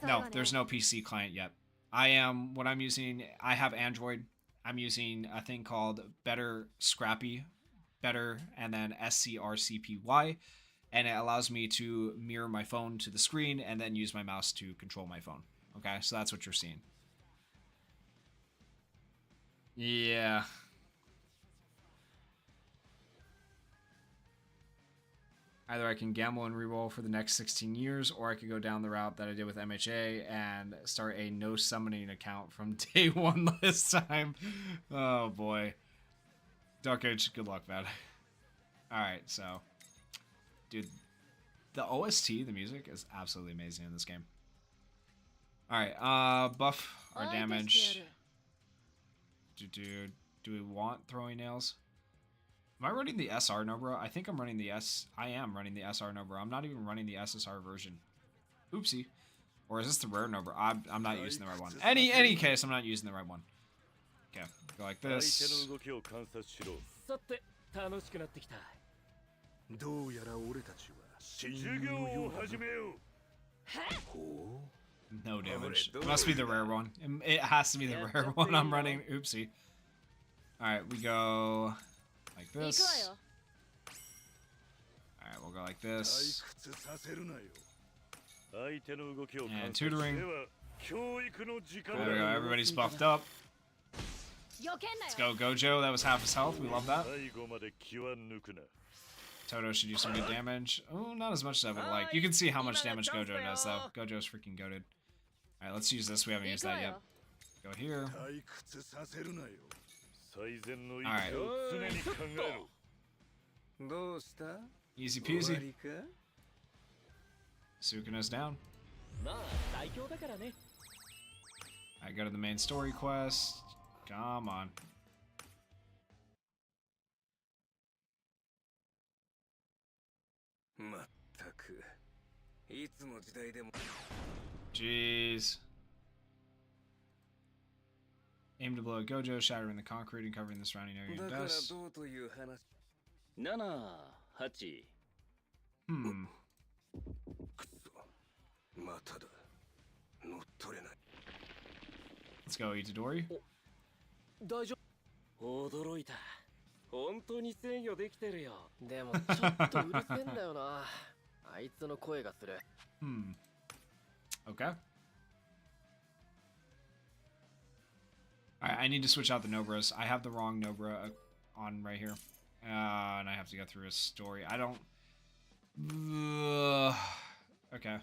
no, there's no PC client yet. I have Android. I'm using a thing called Better, and then SCRCPY, and it allows me to mirror my phone to the screen and then use my mouse to control my phone. Okay, so that's what you're seeing. Yeah. Either I can gamble and reroll for the next 16 years, or I could go down the route that I did with MHA and start a no summoning account from day 1 this time. Oh boy. Dark Age, good luck, man. Alright, so. Dude, the OST, the music, is absolutely amazing in this game. Alright, buff our damage. Do we want throwing nails? Am I running the SR Nobra? I think I'm running the I am running the SR Nobra. I'm not even running the SSR version. Oopsie. Or is this the rare Nobra? I'm not using the right one. Any case, I'm not using the right one. Okay, go like this. 動きを観察しろ。さて楽しくなってきた。どうやら俺たちは親友授業のようだな。を始めよう。ほ No damage. It must be the rare one. It has to be the rare one I'm running. Oopsie. Alright, we go like 行くわ this. よ。 Alright, we'll go like う退 this. 屈させるなよ。相手の動きを観 And 察 tutoring. では教育の時間 There we go. だ。 Everybody's buffed up. 避けんな Let's よ。 go Gojo. That was half his health. We love that. 最後まで気は抜くな。 Toto should do some good damage. Oh, not as much as I would like. You can see how much damage Gojo does, though. Gojo's freaking goated. Alright, let's use this. We haven't 行 used くわ that よ yet.。Go here. 退屈させるなよ。最善の一手を常に考えろ。どうした？ Easy 終わ peasy. りか？ Sukuna's down. まあ最強だからね。 Alright, go to the main story quest. Come on. まったく。いつの時代でも。 Jeez. Aim to blow at Gojo, shattering the concrete and covering the surrounding area だ in から dust. どうという話。 7、8。 Hmm. くそ。まただ。乗っ取れない。 Let's go, Itadori. 大丈夫。驚いた。本当に制御できてるよ。でもちょっとうるせえんだよな。あいつの声がする。Hmm. Okay. Alright, I need to switch out the Nobras. I have the wrong Nobra on right here. And I have to go through a story. I don't... Okay.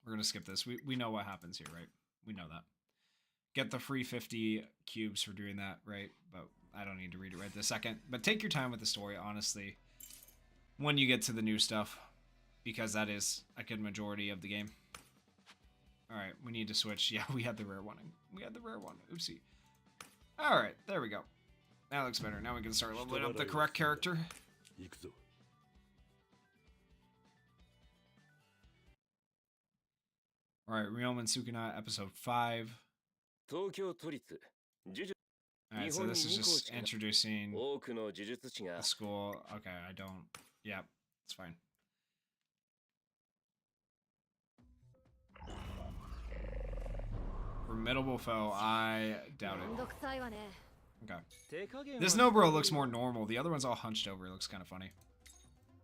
We're gonna skip this. We know what happens here, right? We know that. Get the free 50 cubes for doing that, right? But I don't need to read it right this second. But take your time with the story, honestly, when you get to the new stuff, because that is a good majority of the game. Alright, we need to switch. Yeah, we had the rare one. We had the rare one. Oopsie. Alright, there we go. That looks better. Now we can start leveling up the correct character. 行くぞ。 Alright, Ryomen Sukuna, episode 5. 東京都立呪術 Alright, so this is just introducing 多くの呪術師が the school. Okay, I don't... Yeah, it's fine. Formidable foe, I doubt めん it. どくさいわね。 Okay. 手加減は This Nobro looks more normal. The other one's all hunched over. It looks kind of funny.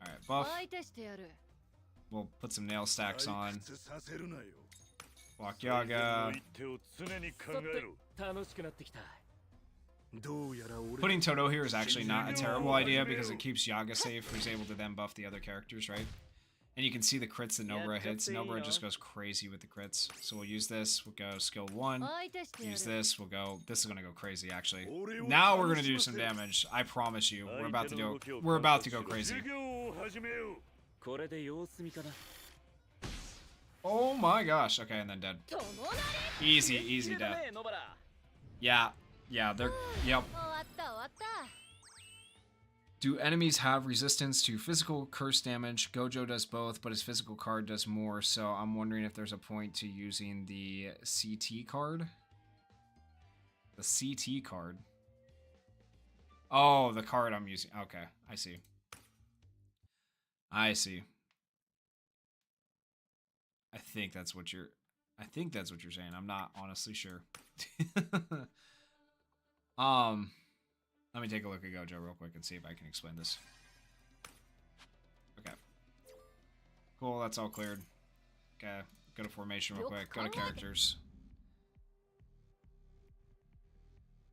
Alright, buff. 相手してやる。 We'll put some nail stacks 退 on. 屈させるなよ。 Block 最善の Yaga. 一手を常に考さえろ。て楽しくなってきた。どうやら俺 Putting Toto here is actually not a terrible idea because it keeps Yaga safe, who's able to then buff the other characters, right? And you can see the crits that Nobra hits. Nobra just goes crazy with the crits. So we'll use this. We'll go skill 1. 相手してや Use る。 this. We'll go. This is gonna go crazy, actually. Now we're gonna do some damage. I promise you. We're about to do. We're about to go crazy. 授業を始めよう。これで様子見かな。 Oh my gosh. Okay, and then dead. ともな Easy, easy 綺麗だ death. ね野原。 Yeah, yeah. They're. Yep. り。終わった終わった。 Do enemies have resistance to physical curse damage? Gojo does both, but his physical card does more, so I'm wondering if there's a point to using the CT card. The CT card. Oh, the card I'm using. Okay, I see. I see. I think that's what you're saying. I'm not honestly sure. Let me take a look at Gojo real quick and see if I can explain this. Okay. Cool, that's all cleared. Okay, go to formation real quick. Go to characters.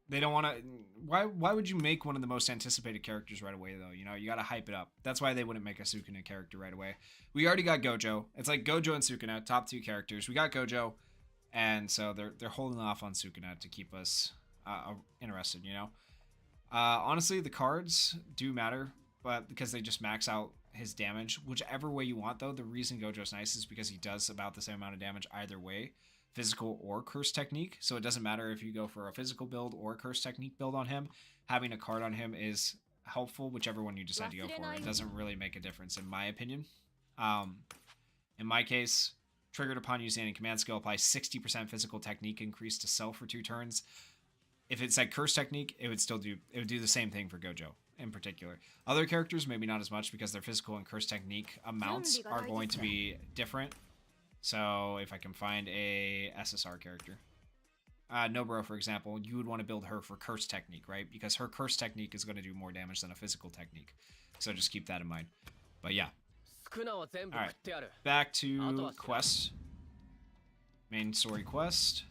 They don't want to... Why would you make one of the most anticipated characters right away, though? You know, you got to hype it up. That's why they wouldn't make a Sukuna character right away. We already got Gojo. It's like Gojo and Sukuna, top 2 characters. We got Gojo, and so they're holding off on Sukuna to keep us interested, you know? Honestly, the cards do matter, but because they just max out his damage. Whichever way you want, though, the reason Gojo's nice is because he does about the same amount of damage either way, physical or curse technique. So it doesn't matter if you go for a physical build or a curse technique build on him. Having a card on him is helpful, whichever one you decide to go for. It doesn't really make a difference, in my opinion. In my case, triggered upon using any command skill, apply 60% physical technique increase to self for 2 turns. if it said curse technique, it would do the same thing for Gojo in particular. Other characters, maybe not as much because their physical and curse technique amounts are going to be different. So if I can find a SSR character. Noburo, for example, you would want to build her for curse technique, right? Because her curse technique is going to do more damage than a physical technique. So just keep that in mind. But yeah. Alright, back to quest. Main story quest.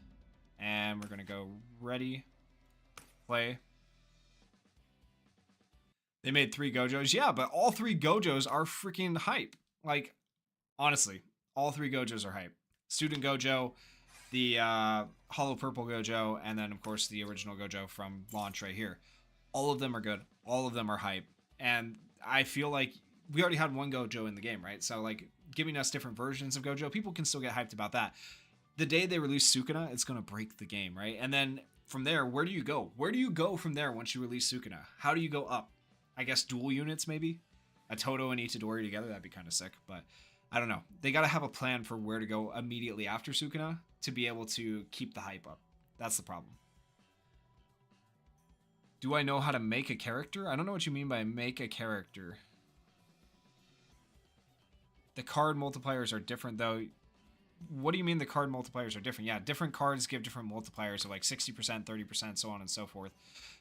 And we're going to go ready, play. They made 3 Gojos. Yeah, but all 3 Gojos are freaking hype. Like, honestly, all 3 Gojos are hype. Student Gojo, the Hollow Purple Gojo, and then, of course, the original Gojo from launch right here. All of them are good. All of them are hype. And I feel like we already had 1 Gojo in the game, right? So, like, giving us different versions of Gojo, people can still get hyped about that. The day they release Sukuna, it's going to break the game, right? And then from there, where do you go? Where do you go from there once you release Sukuna? How do you go up? I guess dual units, maybe? A Toto and Itadori together, that'd be kind of sick. But I don't know. They got to have a plan for where to go immediately after Sukuna to be able to keep the hype up. That's the problem. Do I know how to make a character? I don't know what you mean by make a character. The card multipliers are different, though. What do you mean the card multipliers are different? Yeah, different cards give different multipliers of like 60%, 30%, so on and so forth.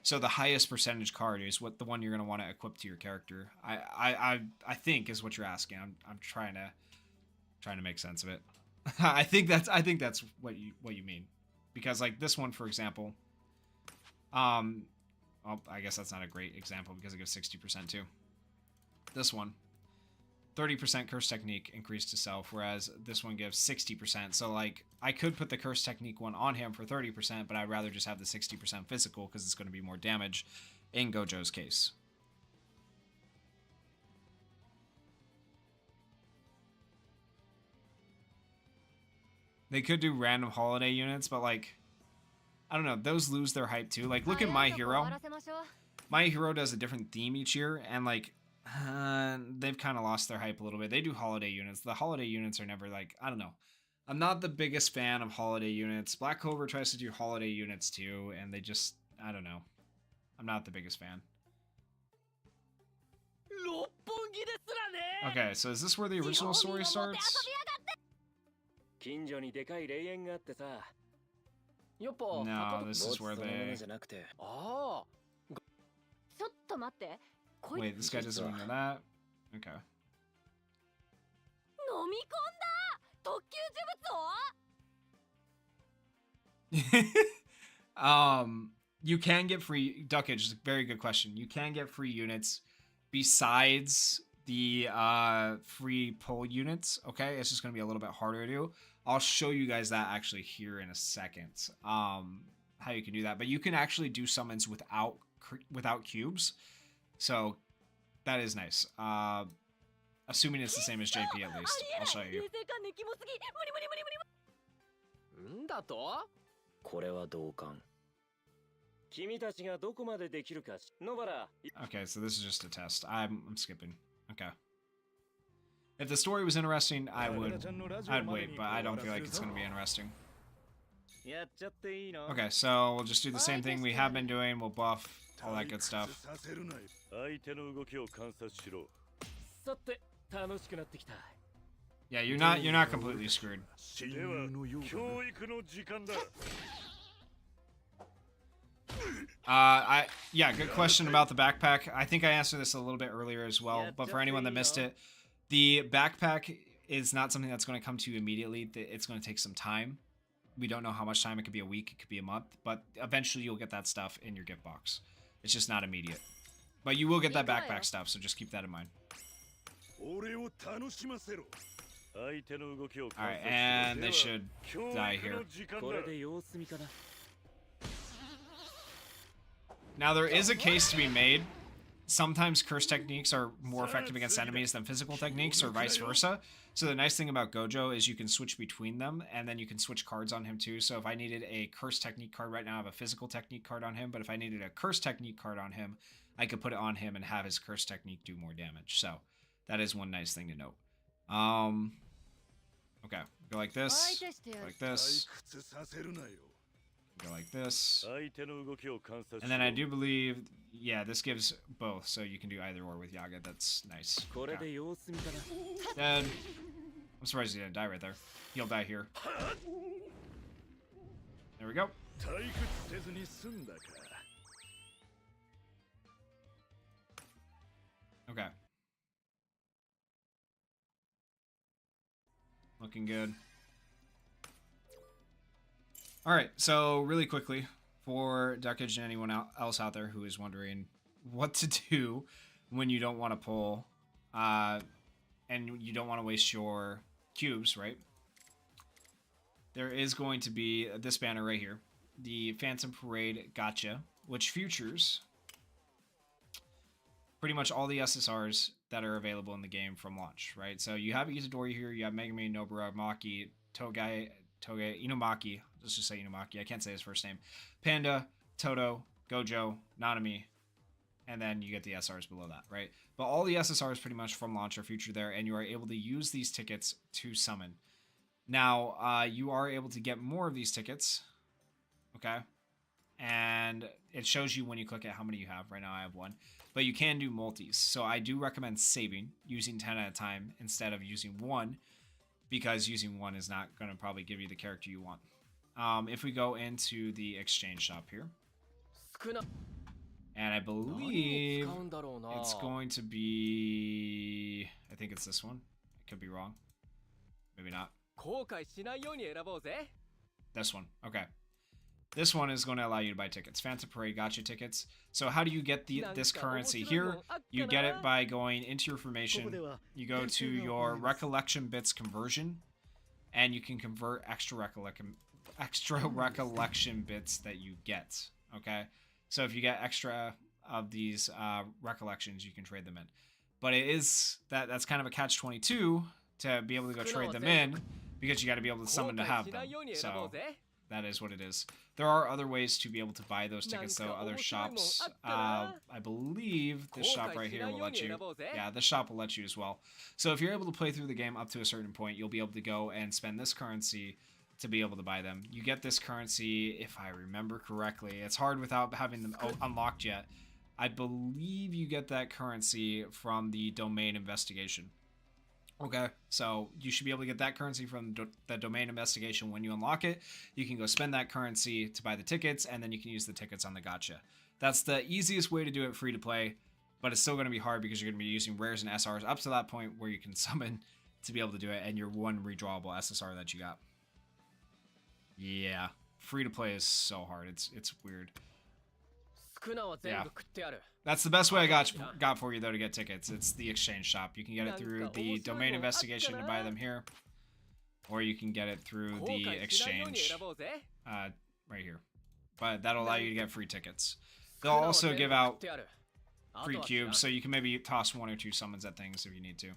So the highest percentage card is what the one you're going to want to equip to your character. I think is what you're asking. I'm trying to make sense of it. I think that's what you mean. Because like this one, for example, well, I guess that's not a great example because it gives 60% too. This one, 30% curse technique increased to self, whereas this one gives 60%. So like I could put the curse technique one on him for 30%, but I'd rather just have the 60% physical because it's going to be more damage in Gojo's case. They could do random holiday units, but like, I don't know, those lose their hype too. Like look at My Hero. My Hero does a different theme each year, and like they've kind of lost their hype a little bit. They do holiday units. The holiday units are never like, I don't know. I'm not the biggest fan of holiday units. Black Clover tries to do holiday units too, and they just, I don't know. I'm not the biggest fan. Okay, so is this where the original story starts? No, this is where they... Wait, this guy doesn't even know that? Okay. You can get free... Duckage, very good question. You can get free units besides the free pull units, okay? It's just going to be a little bit harder to do. I'll show you guys that actually here in a second, how you can do that. But you can actually do summons without cubes. So that is nice. Assuming it's the same as JP at least. I'll show you. Okay, so this is just a test. I'm skipping. Okay. If the story was interesting, I'd wait, but I don't feel like it's going to be interesting. Okay, so we'll just do the same thing we have been doing. We'll buff all that good stuff. Yeah, you're not completely screwed. Yeah, good question about the backpack. I think I answered this a little bit earlier as well, but for anyone that missed it, the backpack is not something that's going to come to you immediately. It's going to take some time. We don't know how much time. It could be a week, it could be a month, but eventually you'll get that stuff in your gift box. It's just not immediate. But you will get that backpack stuff, so just keep that in mind. Alright, and they should die here. Now there is a case to be made. Sometimes curse techniques are more effective against enemies than physical techniques, or vice versa. So the nice thing about Gojo is you can switch between them, and then you can switch cards on him too. So if I needed a curse technique card right now, I have a physical technique card on him, but if I needed a curse technique card on him, I could put it on him and have his curse technique do more damage. So that is one nice thing to note. Okay, go like this, go like this, Go like this. 相手の動きを観察し And then I do believe, yeah, this gives both, so you can do either or with Yaga. That's nice. これ Okay. で様子見かな Dead. I'm surprised he didn't die right there. He'll die here. There we go. 退屈せずに済んだか Okay. Looking good. Alright, so really quickly, for Duckage and anyone else out there who is wondering what to do when you don't want to pull, and you don't want to waste your cubes, right? There is going to be this banner right here, the Phantom Parade Gotcha, which features pretty much all the SSRs that are available in the game from launch, right? So you have Itadori here, you have Megami, Nobara, Maki, Toge, Inumaki, let's just say Inumaki, I can't say his first name, Panda, Toto, Gojo, Nanami, and then you get the SRs below that, right? But all the SSRs pretty much from launch are featured there, and you are able to use these tickets to summon. Now, you are able to get more of these tickets, okay? And it shows you when you click it how many you have. Right now I have 1. But you can do multis. So I do recommend saving, using 10 at a time instead of using 1, because using 1 is not going to probably give you the character you want. If we go into the exchange shop here, 少な and I 何を believe 使うんだろうな it's going to be, I think it's this one. I could be wrong. Maybe not. 後悔しないように選ぼうぜ This one. Okay. This one is going to allow you to buy tickets. Phantom Parade gotcha tickets. So how do you get this currency here? You get it by going into your formation. You go to your recollection bits conversion, and you can convert extra recollection bits that you get. Okay? So if you get extra of these recollections, you can trade them in. But it is that's kind of a catch-22 to be able to go trade them in, because you got to be able to summon to have them. So that is what it is. There are other ways to be able to buy those tickets, though. Other shops, I believe this shop right here will let you. Yeah, this shop will let you as well. So if you're able to play through the game up to a certain point, you'll be able to go and spend this currency to be able to buy them. You get this currency, if I remember correctly. It's hard without having them unlocked yet. I believe you get that currency from the domain investigation. Okay, so you should be able to get that currency from the domain investigation when you unlock it. You can go spend that currency to buy the tickets, and then you can use the tickets on the gacha. That's the easiest way to do it free to play, but it's still going to be hard because you're going to be using rares and SRs up to that point where you can summon to be able to do it, and your 1 redrawable SSR that you got. Yeah, free to play is so hard. It's weird. 少なは全部食ってやる That's the best way I got for you, though, to get tickets. It's the exchange shop. You can get it through the domain investigation to buy them here, or you can get it through the exchange right here. But that'll allow you to get free tickets. They'll also give out free cubes, so you can maybe toss 1 or 2 summons at things if you need to.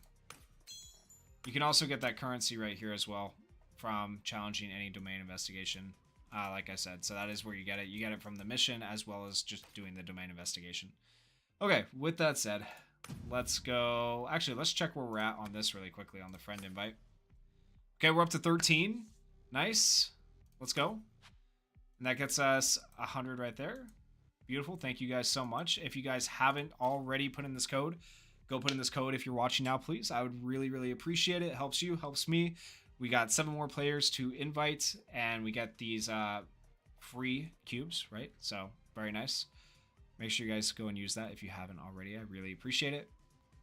You can also get that currency right here as well from challenging any domain investigation. Like I said, so that is where you get it. You get it from the mission as well as just doing the domain investigation. Okay, with that said, let's go. Actually, let's check where we're at on this really quickly on the friend invite. Okay, we're up to 13. Nice. Let's go. And that gets us 100 right there. Beautiful. Thank you guys so much. If you guys haven't already put in this code, go put in this code if you're watching now, please. I would really, really appreciate it. It helps you, helps me. We got 7 more players to invite, and we get these free cubes, right? So, very nice. Make sure you guys go and use that if you haven't already. I really appreciate it.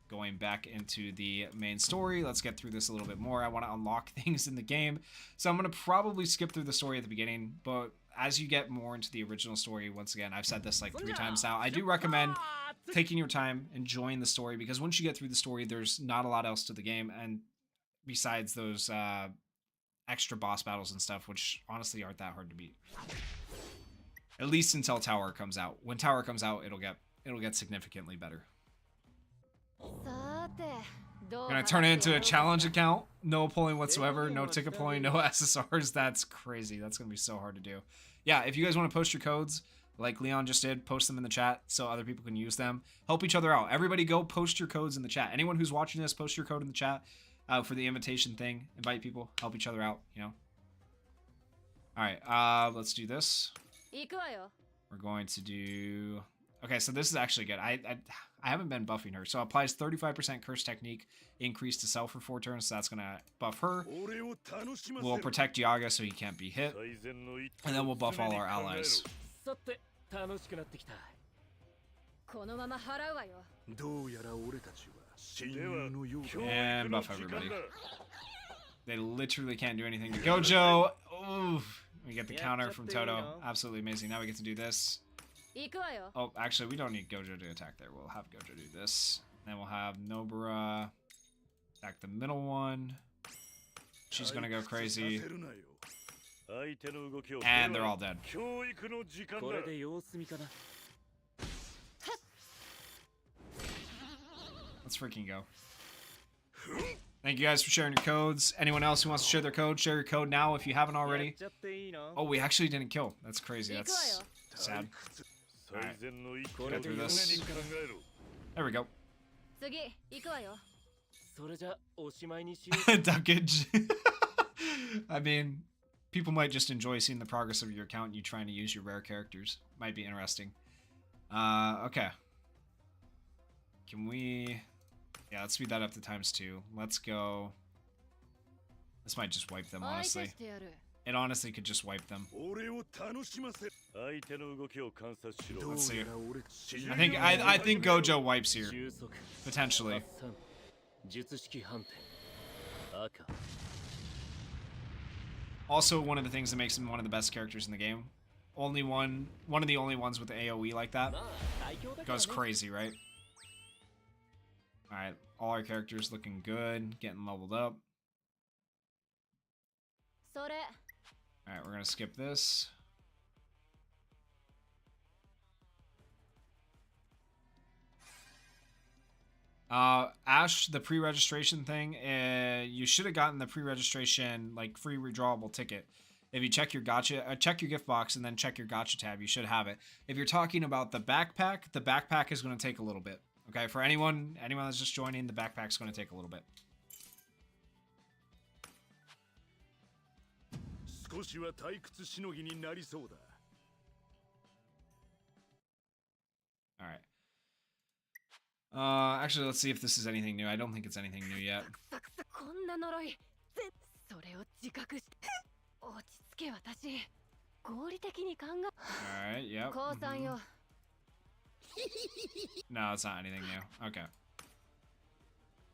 Going back into the main story, let's get through this a little bit more. I want to unlock things in the game, so I'm going to probably skip through the story at the beginning, but as you get more into the original story, once again, I've said this like 3 times now, I do recommend taking your time, enjoying the story, because once you get through the story, there's not a lot else to the game, and besides those extra boss battles and stuff, which honestly aren't that hard to beat. At least until Tower comes out. When Tower comes out, it'll get significantly better. Gonna turn it into a challenge account. No pulling whatsoever. No ticket pulling. No SSRs. That's crazy. That's gonna be so hard to do. Yeah, if you guys want to post your codes, like Leon just did, post them in the chat so other people can use them. Help each other out. Everybody go post your codes in the chat. Anyone who's watching this, post your code in the chat. For the invitation thing, invite people, help each other out, you know. All right, let's do this. 行くわよ。 We're going to do... Okay, so this is actually good. I haven't been buffing her. So applies 35% curse technique increase to self for 4 turns. So that's going to buff her. We'll protect Yaga so he can't be hit. And then we'll buff all our allies. さて楽しくなってきた。このまま払うわよ。どうやら俺たちは親友のようだ。 And buff everybody. They literally can't do anything to Gojo. Ooh, we get the counter from Toto. Absolutely amazing. Now we get to do this. 行くわよ。 Oh, actually, we don't need Gojo to attack there. We'll have Gojo do this. Then we'll have Nobara attack the middle one. She's gonna go crazy. And they're all dead. これで様子見かな。 Let's freaking go. Thank you guys for sharing your codes. Anyone else who wants to share their code, share your code now if you haven't already. やっちゃっていいの？ Oh, we actually didn't kill. That's crazy. That's sad. Alright. Get through this. There we go. 次行くわよ。それじゃおしまいにしよう。Duckage. I mean, people might just enjoy seeing the progress of your account and you trying to use your rare characters. Might be interesting. Okay. Can we... Yeah, let's speed that up to '2. Let's go... This might just wipe them, 相手 honestly. してやる。 It honestly could just wipe them. 俺を楽しませる。 相手の動きを観察しろ。 Let's see. どうやら俺親友 I think Gojo wipes here. 収束。 Potentially. 発散術式反転。赤。 Also, one of the things that makes him one of the best characters in the game. One of the only ones with AoE like that. まあ最強だから Goes ね。 crazy, right? Alright, all our characters looking good, getting leveled up. それ。 Alright, we're gonna skip this. Ash, the pre-registration thing, you should have gotten the pre-registration, like, free redrawable ticket. If you check your gacha, check your gift box and then check your gacha tab, you should have it. If you're talking about the backpack is going to take a little bit. Okay, for anyone that's just joining, the backpack's going to take a little bit. 少しは退屈しのぎになりそうだ。 Alright. Actually, let's see if this is anything new. I don't think it's anything new yet. くさくさこんな呪い。それを自覚して。落ち着け私。合理的に考え。 Alright, yep. 降参よ。 No, it's not anything new. Okay.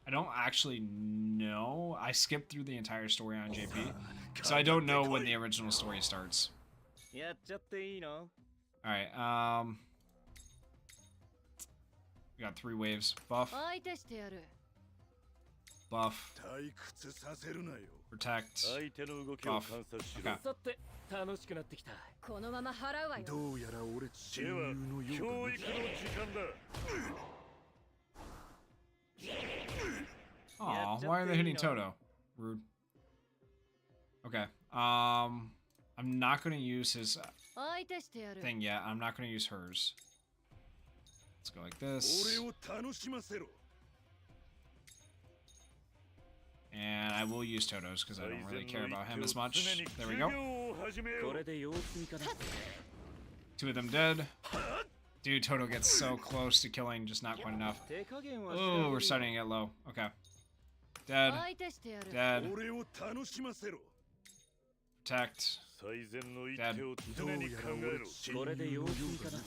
I don't actually know. I skipped through the entire story on JP. So I don't know when the original story starts. やっちゃっていいの？ Alright, we got 3 waves. Buff, 相手してやる。 buff, 退屈させるなよ。 protect. 相手の動きを観察しろ。 Okay. さて楽しくなってきた。このまま払うわよ。どうやら俺親では友のよ教う育の時間だ。 Aw, why are they hitting Toto? Rude. Okay. I'm not gonna use his 相手してやる。 thing yet. I'm not gonna use hers. Let's go like だ。 this. 俺を楽しませろ。 And I will use Toto's because I don't really care about him as much. There we go. これで様子見かな。 2 of them dead. Dude, Toto gets so close to killing, just not quite enough. 手加減はしてあげ Oh, る we're starting to get low. Okay. Dead. 相手してやる。 Dead. 俺を楽しませろ。 Protect. 最善の一手を常に考えろ。これで様子見かな。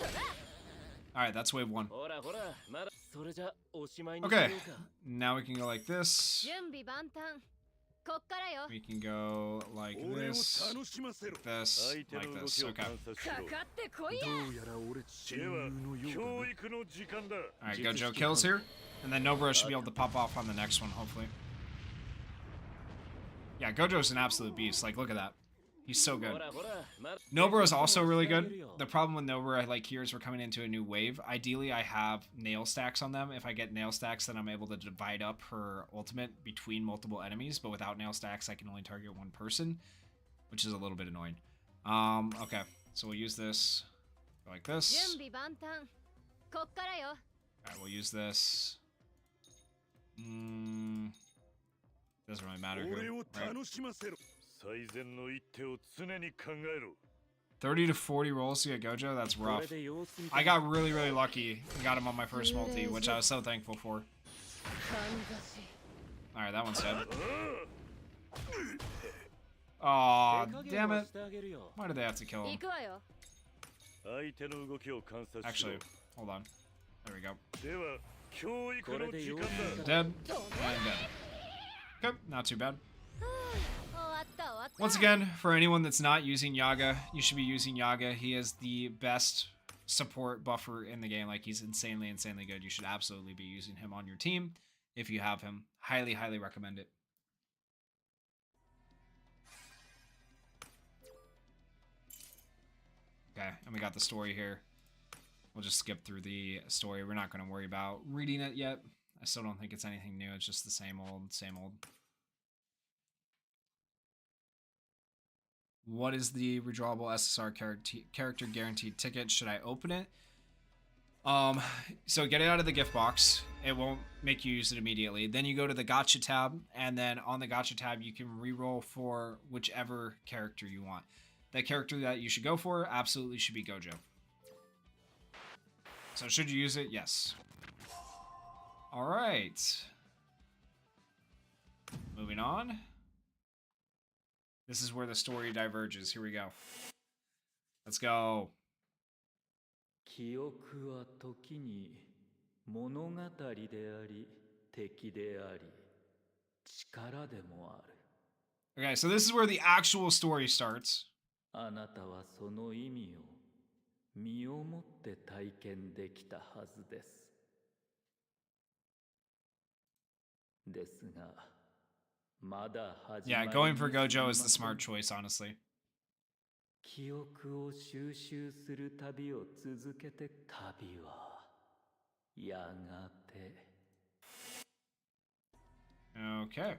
Alright, that's wave 1. ほらほら、まだそれじゃおしまいにしよ Okay. うか。 Now we can go like this. 準備万端。こっからよ。 We can go like 俺を this. 楽しませろ。 This. 相手 Like の動 this. きを Okay. 観察しかろ。かってこいや。どうやら俺親では友のよう教だ。育の時間だ。 Alright, Gojo kills here. And then Nobara should be able to pop off on the next one, hopefully. Yeah, Gojo's an absolute beast. Like, look at that. He's so good. ほらほら、まだ Nobara is also really good. The problem with Nobara, like, here is we're coming into a new wave. Ideally, I have nail stacks on them. If I get nail stacks, then I'm able to divide up her ultimate between multiple enemies. But without nail stacks, I can only target one person, which is a little bit annoying. Okay. So we'll use this. Go like 準 this. 備万端。こっからよ。 Alright, we'll use this. Doesn't really matter 俺 here, を right? 楽しませろ。最善の一手を常に考えろ。30 to 40 rolls to get Gojo? That's rough. I got really, really lucky and got him on my first multi, which I was so thankful for. Alright, that one's dead. Aw, damn it. Why did they have to kill him? Actually, hold on. There we go. Dead. And dead. Okay, not too bad. Once again, for anyone that's not using Yaga, you should be using Yaga. He is the best support buffer in the game. Like, he's insanely, insanely good. You should absolutely be using him on your team if you have him. Highly, highly recommend it. Okay, and we got the story here. We'll just skip through the story. We're not going to worry about reading it yet. I still don't think it's anything new. It's just the same old, same old. What is the Redrawable SSR character guaranteed ticket? Should I open it? So get it out of the gift box. It won't make you use it immediately. Then you go to the Gacha tab, and then on the Gacha tab, you can reroll for whichever character you want. The character that you should go for absolutely should be Gojo. So should you use it? Yes. All right. Moving on. This is where the story diverges. Here we go. Let's go. 記憶は時に物語であり敵であり力でもある。 Okay, so this is where the actual story starts. あなたはその意味を身をもって体験できたはずです。ですが、まだ始まり Yeah, going for Gojo is the smart choice, honestly. 記憶を収集する旅を続けて旅はやがて Okay.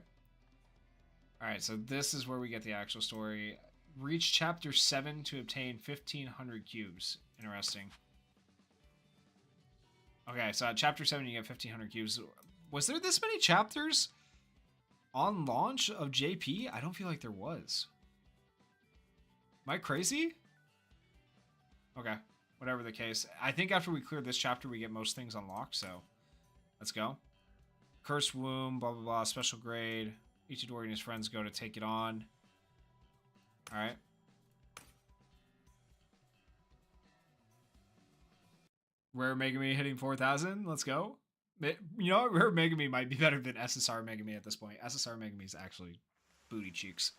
Alright, so this is where we get the actual story. Reach chapter 7 to obtain 1,500 cubes. Interesting. Okay, so at chapter 7 you get 1,500 cubes. Was there this many chapters on launch of JP? I don't feel like there was. Am I crazy? Okay, whatever the case. I think after we clear this chapter, we get most things unlocked, so let's go. Cursed Womb, blah, blah, blah, special grade. Ichidori and his friends go to take it on. Alright. Rare Megami hitting 4,000. Let's go. You know what? Rare Megami might be better than SSR Megami at this point. SSR Megami is actually booty cheeks.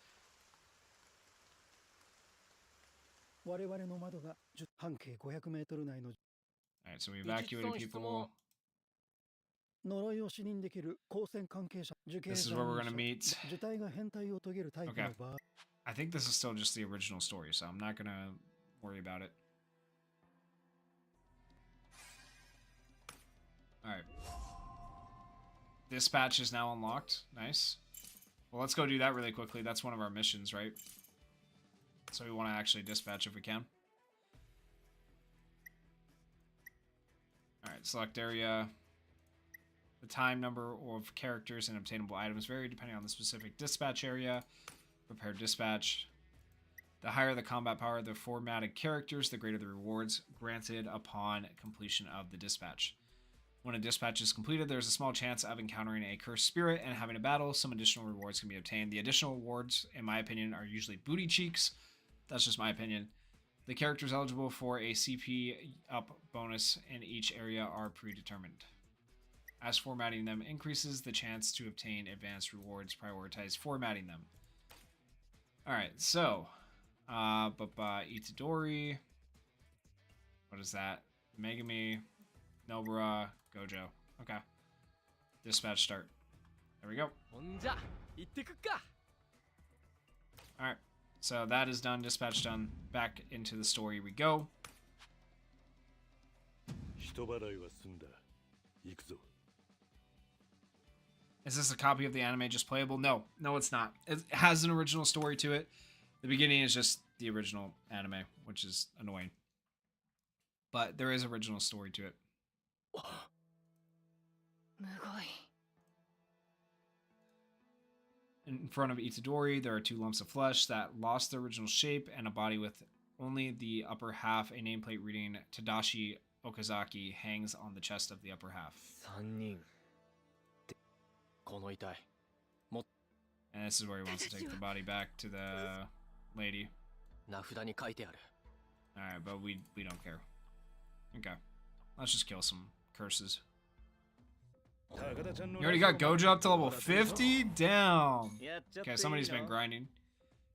Alright, so we evacuated people. This is where we're going to meet. Okay. I think this is still just the original story, so I'm not going to worry about it. Alright. Dispatch is now unlocked. Nice. Well, let's go do that really quickly. That's one of our missions, right? So we want to actually dispatch if we can. Alright, select area. The time number of characters and obtainable items vary depending on the specific dispatch area. Prepare dispatch. The higher the combat power of the formatted characters, the greater the rewards granted upon completion of the dispatch. When a dispatch is completed, there's a small chance of encountering a cursed spirit and having a battle. Some additional rewards can be obtained. The additional rewards, in my opinion, are usually booty cheeks. That's just my opinion. The characters eligible for a CP up bonus in each area are predetermined. As formatting them increases, the chance to obtain advanced rewards prioritize formatting them. Alright, so Itadori. What is that? Megami, Nobara, Gojo. Okay. Dispatch start. There we go. Alright. So that is done. Dispatch done. Back into the story we go. Is this a copy of the anime just playable? No. No, it's not. It has an original story to it. The beginning is just the original anime, which is annoying. But there is original story to it. In front of Itadori, there are two lumps of flesh that lost their original shape and a body with Only the upper half, a nameplate reading Tadashi Okazaki, hangs on the chest of the upper half. 3人ってこの遺体 And this is where he wants to take the body back to the lady. 名札に書いてある Alright, but we don't care. Okay. Let's just kill some curses. You already got Gojo up to level 50? Damn! Okay, somebody's been grinding.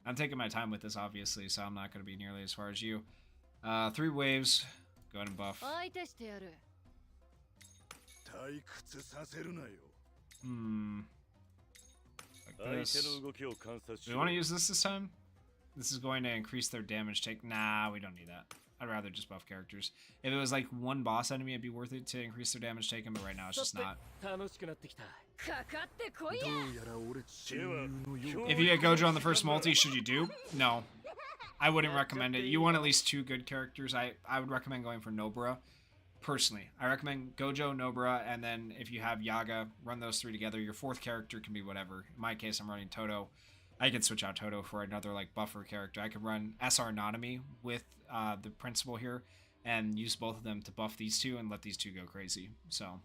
I'm taking my time with this, obviously, so I'm not going to be nearly as far as you. 3 waves. Go ahead and buff. 相手してやる 退屈させるなよ Like this. 相手の動きを観察 Do し we ろ want to use this time? This is going to increase their damage take. Nah, we don't need that. I'd rather just buff characters. If it was like one boss enemy, it'd be worth it to increase their damage taken, but right now it's just not. 楽しくなってきたかかってこいやどうやら俺親友のよう If you get Gojo on the first multi, should you do? No. I wouldn't recommend it. You want at least 2 good characters. I would recommend going for Nobara. Personally, I recommend Gojo, Nobara, and then if you have Yaga, run those 3 together. Your 4th character can be whatever. In my case, I'm running Toto. I could switch out Toto for another like buffer character. I could run SR Nanami with the principal here and use both of them to buff these 2 and let these 2 go crazy. So,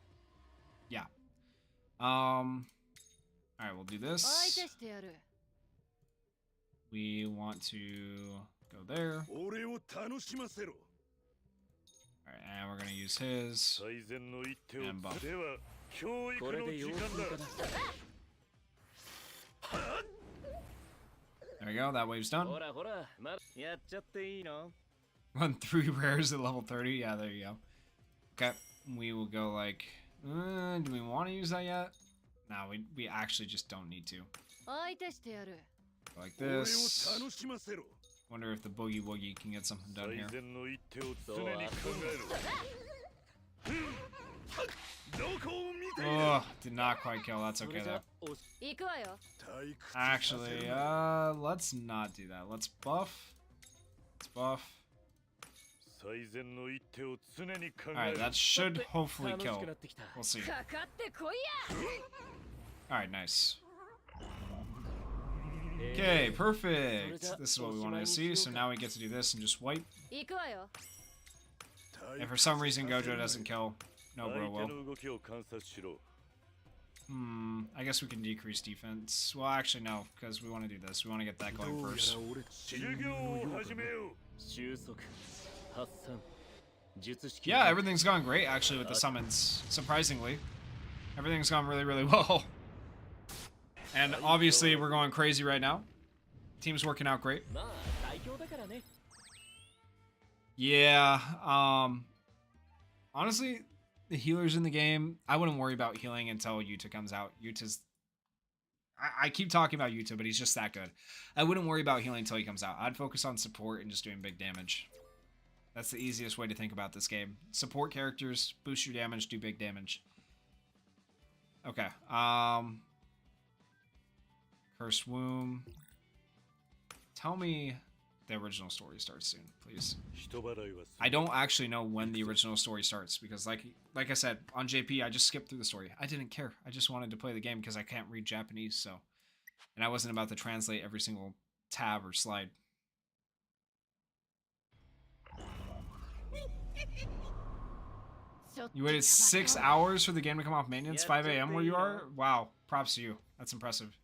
yeah. All right, we'll do 相 this. 手してやる We want to go there. 俺を楽しませろ All right, and we're gonna use his. 最善の一手を And buff. では教育これの時で様子間だ見かな There we go. That wave's done. ほらほらやっちゃっていいの Run 3 rares at level 30. Yeah, there you go. Okay, we will go like. Do we want to use that yet? No, we actually just don't need to. 相手してやる Go like 俺を this. 楽しませろ Wonder if the boogie woogie can get something done 最 here. 善の一手を常に考えろどこを見ている Oh, did not quite kill. That's そ okay れじゃ though. おし行くわよ 退屈させる Actually, な let's not do that. Let's buff. Let's buff. 最善の一手を常に考 All え right, ろ that should hopefully 楽し kill. くなってきた We'll see. かかってこいや All right, nice. Okay, perfect. This is what we wanted to see. So now we get to do this and just wipe. 行くわよ If for some reason Gojo doesn't kill, no 相 bro 手 will. の動きを観察しろ I guess we can decrease defense. Well, actually no, because we want to do this. We want to get that ど going うや first. ら俺親友授業のをようだ始めよう収束発散術式 Yeah, everything's gone great actually with the summons. Surprisingly, everything's gone really, really well. And obviously we're going crazy right now. Team's working out great. まあ最強だからね Yeah, honestly, the healers in the game, I wouldn't worry about healing until Yuta comes out. Yuta's... I keep talking about Yuta, but he's just that good. I wouldn't worry about healing until he comes out. I'd focus on support and just doing big damage. That's the easiest way to think about this game. Support characters, boost your damage, do big damage. Okay, Cursed Womb. Tell me the original story starts soon, please. 人払いはす I don't actually know when the original story starts because like I said, on JP, I just skipped through the story. I didn't care. I just wanted to play the game because I can't read Japanese, so... And I wasn't about to translate every single tab or slide. You waited 6 hours for the game to come off maintenance? 5 a.m. where you are? Wow, props to you. That's impressive.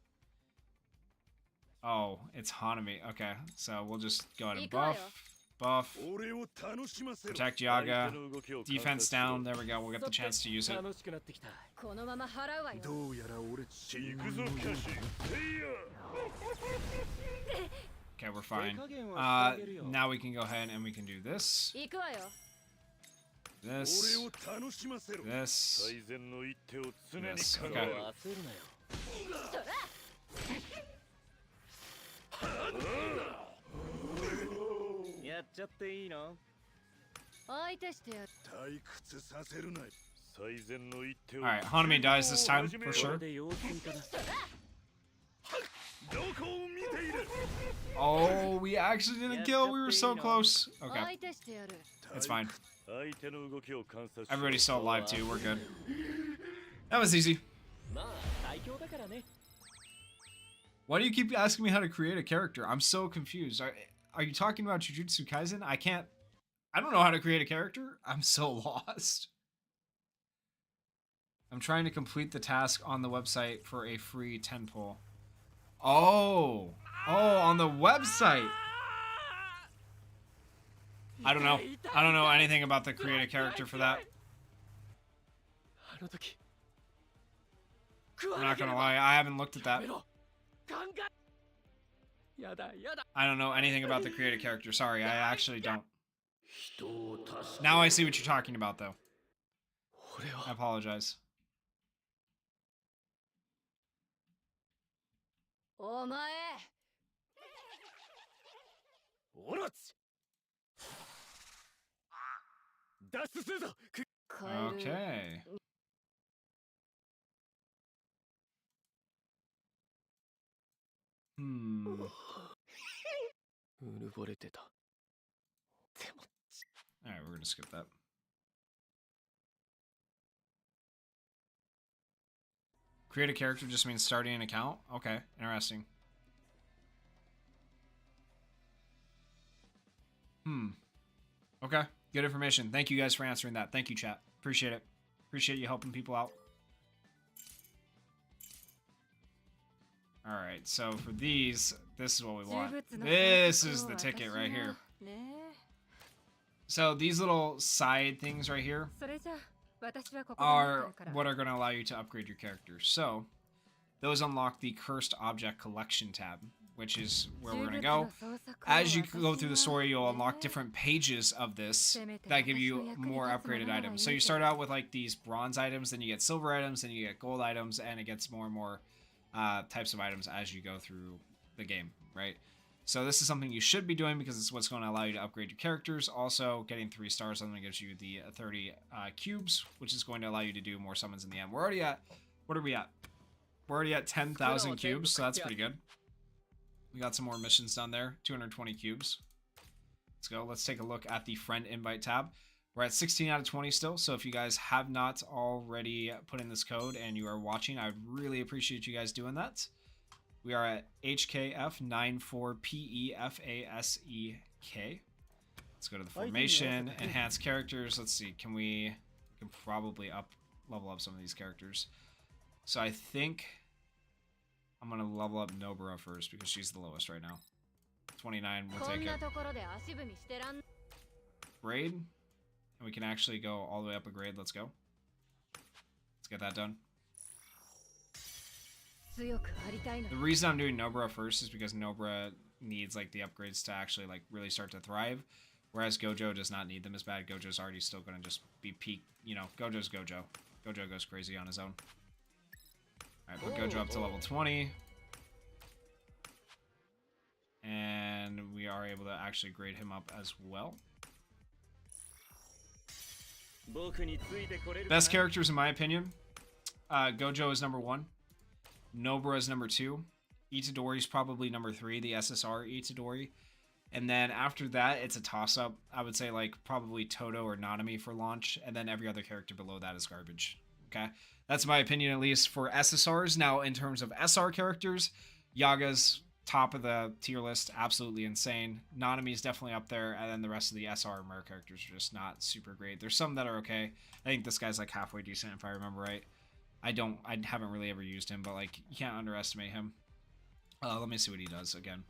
Oh, it's Hanami. Okay, so we'll just go ahead and buff. Buff. 俺を楽しませろ Protect 相 Yaga. 手の動きを観察 Defense しろ down. There we go. We'll get the chance to use it. 楽しくなってきたこのまま払うわよどうやら俺親友行くぞのようだキャシーせいや Okay, we're fine. 手加減はしてあげるよ Now we can go ahead and we can do this. 行くわよ This. 俺を楽しませろ This. 最善の一手を常に Yes, 考 okay. えろ焦るなよやっちゃっていいの相手してやる退屈させるなよ最善の一手を Alright, Hanami dies this time, for こ sure. れで様子見かなどこを見ている Oh, we actually didn't kill. We were so close. Okay, 相手してやる it's fine. 相手の動きを観察しろ Everybody's still alive too. We're good. That was easy. まあ最強だからね Why do you keep asking me how to create a character? I'm so confused. Are you talking about Jujutsu Kaisen? I don't know how to create a character. I'm so lost. I'm trying to complete the task on the website for a free 10 pull. Oh, on the website. I don't know. I don't know anything about the create a character for that. I'm not gonna lie, I haven't looked at that. I don't know anything about the create a character. Sorry, I actually don't. Now I see what you're talking about, though. I apologize. お前オロチ脱出するぞカエル Okay. Hmm. うぬぼれてたでも Alright, we're gonna skip that. Create a character just means starting an account? Okay, interesting. Okay, good information. Thank you guys for answering that. Thank you, chat. Appreciate it. Appreciate you helping people out. Alright, so for these, this is what we want. This is the ticket right here. So these little side things right here are what are going to allow you to upgrade your character. So those unlock the Cursed Object Collection tab, which is where we're going to go. As you go through the story, you'll unlock different pages of this that give you more upgraded items. So you start out with like these bronze items, then you get silver items, then you get gold items, and it gets more and more types of items as you go through the game, right? So this is something you should be doing because it's what's going to allow you to upgrade your characters. Also, getting 3 stars only gives you the 30 cubes, which is going to allow you to do more summons in the end. We're already at, what are we at? We're already at 10,000 cubes, so that's pretty good. We got some more missions down there, 220 cubes. Let's go. Let's take a look at the friend invite tab. We're at 16 out of 20 still, so if you guys have not already put in this code and you are watching, I'd really appreciate you guys doing that. We are at HKF94PEFASEK. Let's go to the formation, enhance characters. Let's see, we can probably level up some of these characters. So I think I'm going to level up Nobara first because she's the lowest right now. 29, we'll take it. Grade. And we can actually go all the way up a grade. Let's go. Let's get that done. The reason I'm doing Nobara first is because Nobara needs like the upgrades to actually like really start to thrive, whereas Gojo does not need them as bad. Gojo's already still going to just be peak. You know, Gojo's Gojo. Gojo goes crazy on his own. Alright, put Gojo up to level 20. And we are able to actually grade him up as well. Best characters in my opinion. Gojo is number 1. Nobara is number 2. Itadori is probably number 3, the SSR Itadori. And then after that, it's a toss-up. I would say like probably Todo or Nanami for launch, and then every other character below that is garbage. Okay? That's my opinion, at least for SSRs. Now, in terms of SR characters, Yaga's top of the tier list, absolutely insane. Nanami is definitely up there, and then the rest of the SR and rare characters are just not super great. There's some that are okay. I think this guy's like halfway decent, if I remember right. I haven't really ever used him, but like you can't underestimate him. Let me see what he does again.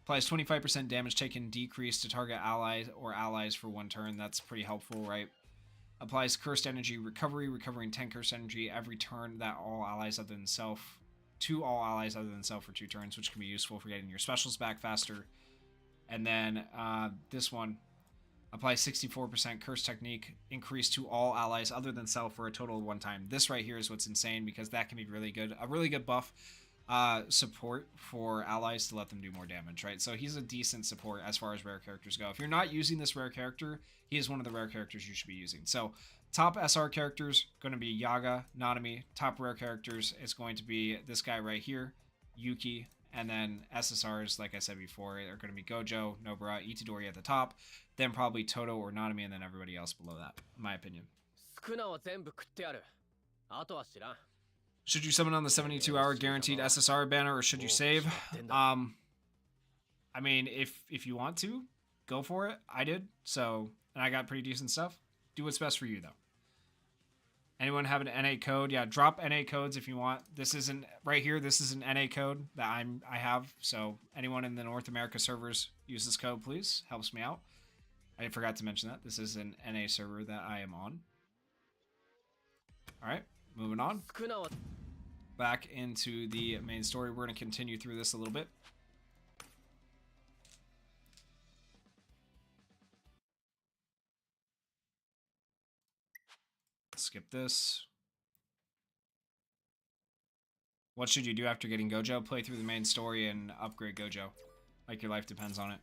Applies 25% damage taken decrease to target allies or allies for 1 turn. That's pretty helpful, right? Applies cursed energy recovery, recovering 10 cursed energy every turn that all allies other than self to all allies other than self for 2 turns, which can be useful for getting your specials back faster. And then this one applies 64% curse technique increase to all allies other than self for a total of 1 time. This right here is what's insane because that can be really good. A really good buff support for allies to let them do more damage, right? So he's a decent support as far as rare characters go. If you're not using this rare character, he is one of the rare characters you should be using. So top SR characters going to be Yaga, Nanami. Top rare characters is going to be this guy right here, Yuki. And then SSRs, like I said before, are going to be Gojo, Nobara, Itadori at the top, then probably Todo or Nanami, and then everybody else below that, in my opinion. Should you summon on the 72-hour guaranteed SSR banner, or should you save? I I mean, if you want to, go for it. I did, so, and I got pretty decent stuff. Do what's best for you, though. Anyone have an NA code? Yeah, drop NA codes if you want. This isn't right here. This is an NA code that I have. So anyone in the North America servers, use this code, please. Helps me out. I forgot to mention that this is an NA server that I am on. All right, moving on. Back into the main story. We're going to continue through this a little bit. Skip this. What should you do after getting Gojo? Play through the main story and upgrade Gojo. Like your life depends on it.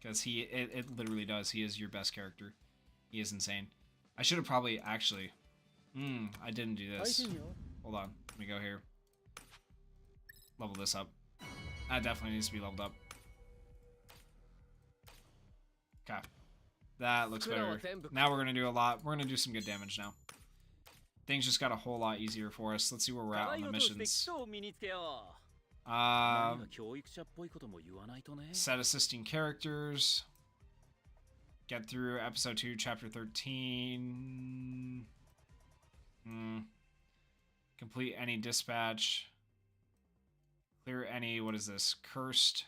Because it literally does. He is your best character. He is insane. I should have probably actually... I didn't do this. Hold on. Let me go here. Level this up. That definitely needs to be leveled up. Okay. That looks better. Now we're going to do a lot. We're going to do some good damage now. Things just got a whole lot easier for us. Let's see where we're at on the missions. Set assisting characters. Get through episode 2, chapter 13. Complete any dispatch. Clear any, what is this? Cursed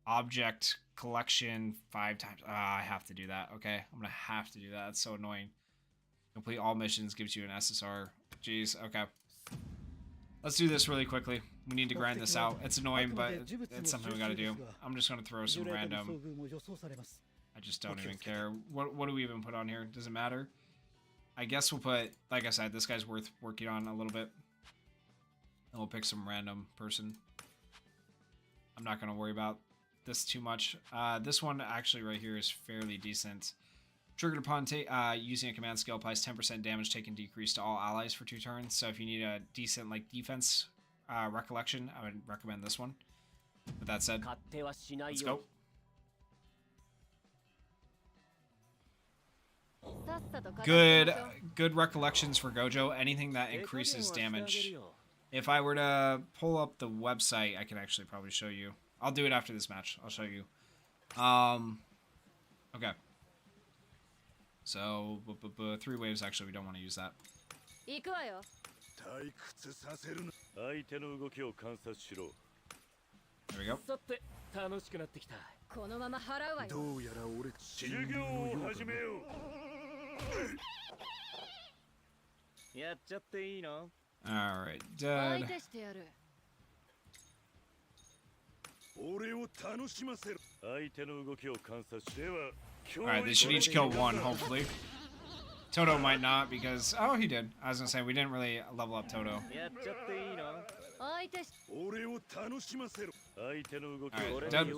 object collection 5 times. I have to do that. Okay, I'm gonna have to do that. That's so annoying. Complete all missions gives you an SSR. Jeez, okay. Let's do this really quickly. We need to grind this out. It's annoying, but it's something we gotta do. I'm just gonna throw some random... I just don't even care. What do we even put on here? Does it matter? I guess we'll put... Like I said, this guy's worth working on a little bit. And we'll pick some random person. I'm not gonna worry about this too much. This one actually right here is fairly decent. Triggered upon using a command skill applies 10% damage taken decreased to all allies for 2 turns. So if you need a decent like defense recollection, I would recommend this one. With that said, let's go. Good recollections for Gojo. Anything that increases damage. If I were to pull up the website, I can actually probably show you. I'll do it after this match. I'll show you. Okay. So, 3 waves, actually, we don't want to use that. There we go. Alright, dead. Alright, they should each kill 1, hopefully. Toto might not, because... Oh, he did. I was gonna say, we didn't really level up Toto. Alright, dead.